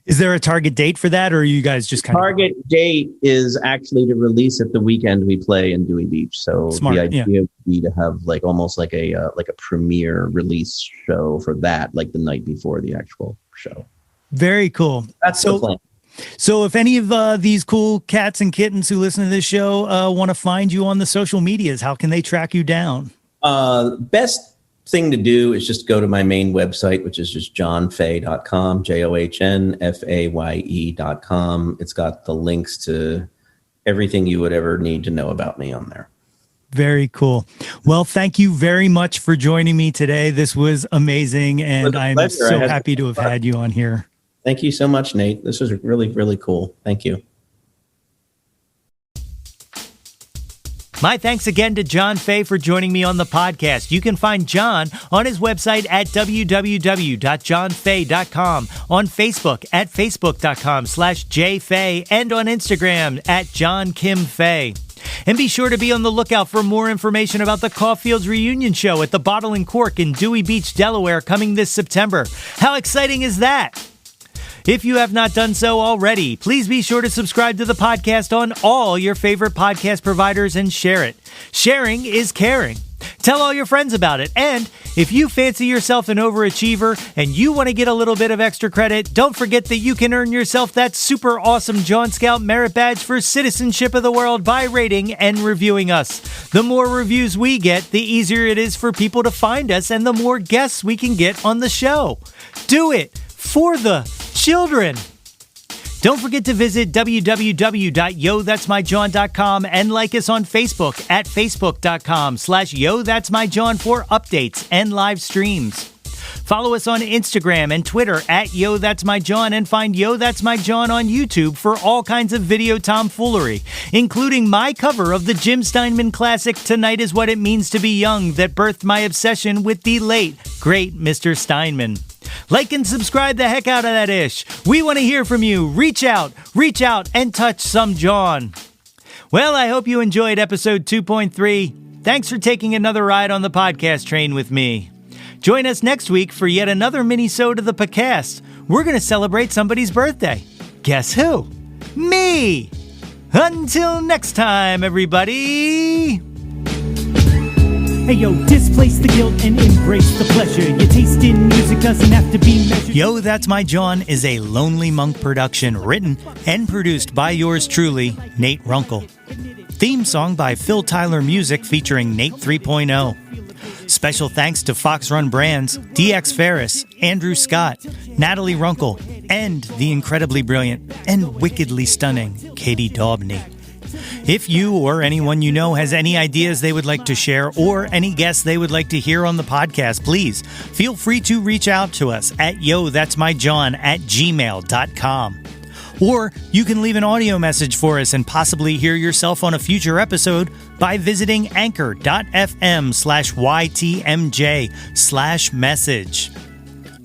Is there a target date for that, or are you guys just kind target date is actually to release it the weekend we play in Dewey Beach. So Smart, the idea would be to have like almost like a premiere release show for that, like the night before the actual show. Very cool. That's the plan. So if any of these cool cats and kittens who listen to this show want to find you on the social medias, how can they track you down? Best thing to do is just go to my main website, which is just johnfaye.com, JOHNFAYE.com. It's got the links to everything you would ever need to know about me on there. Very cool. Well, thank you very much for joining me today. This was amazing, and I'm so happy to have had you on here. Thank you so much, Nate. This was really, really cool. Thank you. My thanks again to John Faye for joining me on the podcast. You can find John on his website at www.johnfaye.com, on Facebook at facebook.com/jfaye, and on Instagram at JohnKimFaye. And be sure to be on the lookout for more information about the Caulfields reunion show at the Bottle and Cork in Dewey Beach, Delaware, coming this September. How exciting is that? If you have not done so already, please be sure to subscribe to the podcast on all your favorite podcast providers and share it. Sharing is caring. Tell all your friends about it. And if you fancy yourself an overachiever and you want to get a little bit of extra credit, don't forget that you can earn yourself that super awesome Jawn Scout Merit Badge for Citizenship of the World by rating and reviewing us. The more reviews we get, the easier it is for people to find us and the more guests we can get on the show. Do it for the children. Don't forget to visit www.yothat'smyjawn.com and like us on Facebook at facebook.com/yothat'smyjawn for updates and live streams. Follow us on Instagram and Twitter at Yo That's My Jawn, and find Yo That's My Jawn on YouTube for all kinds of video tomfoolery, including my cover of the Jim Steinman classic Tonight Is What It Means to Be Young that birthed my obsession with the late, great Mr. Steinman. Like and subscribe the heck out of that ish. We want to hear from you. Reach out, and touch some Jawn. Well, I hope you enjoyed episode 2.3. Thanks for taking another ride on the podcast train with me. Join us next week for yet another mini-sode of the podcast. We're going to celebrate somebody's birthday. Guess who? Me! Until next time, everybody! Hey yo, displace the guilt and embrace the pleasure. Your taste in music doesn't have to be measured. Yo, That's My Jawn is a Lonely Monk production, written and produced by yours truly, Nate Runkle. Theme song by Phil Tyler Music featuring Nate 3.0. Special thanks to Fox Run Brands, DX Ferris, Andrew Scott, Natalie Runkle, and the incredibly brilliant and wickedly stunning Katie Daubney. If you or anyone you know has any ideas they would like to share or any guests they would like to hear on the podcast, please feel free to reach out to us at yothat'smyjawn@gmail.com. Or you can leave an audio message for us and possibly hear yourself on a future episode by visiting anchor.fm/ytmj/message.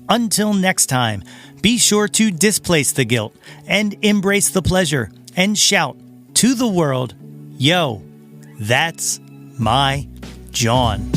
Until next time, be sure to displace the guilt and embrace the pleasure and shout to the world, yo, that's my Jawn.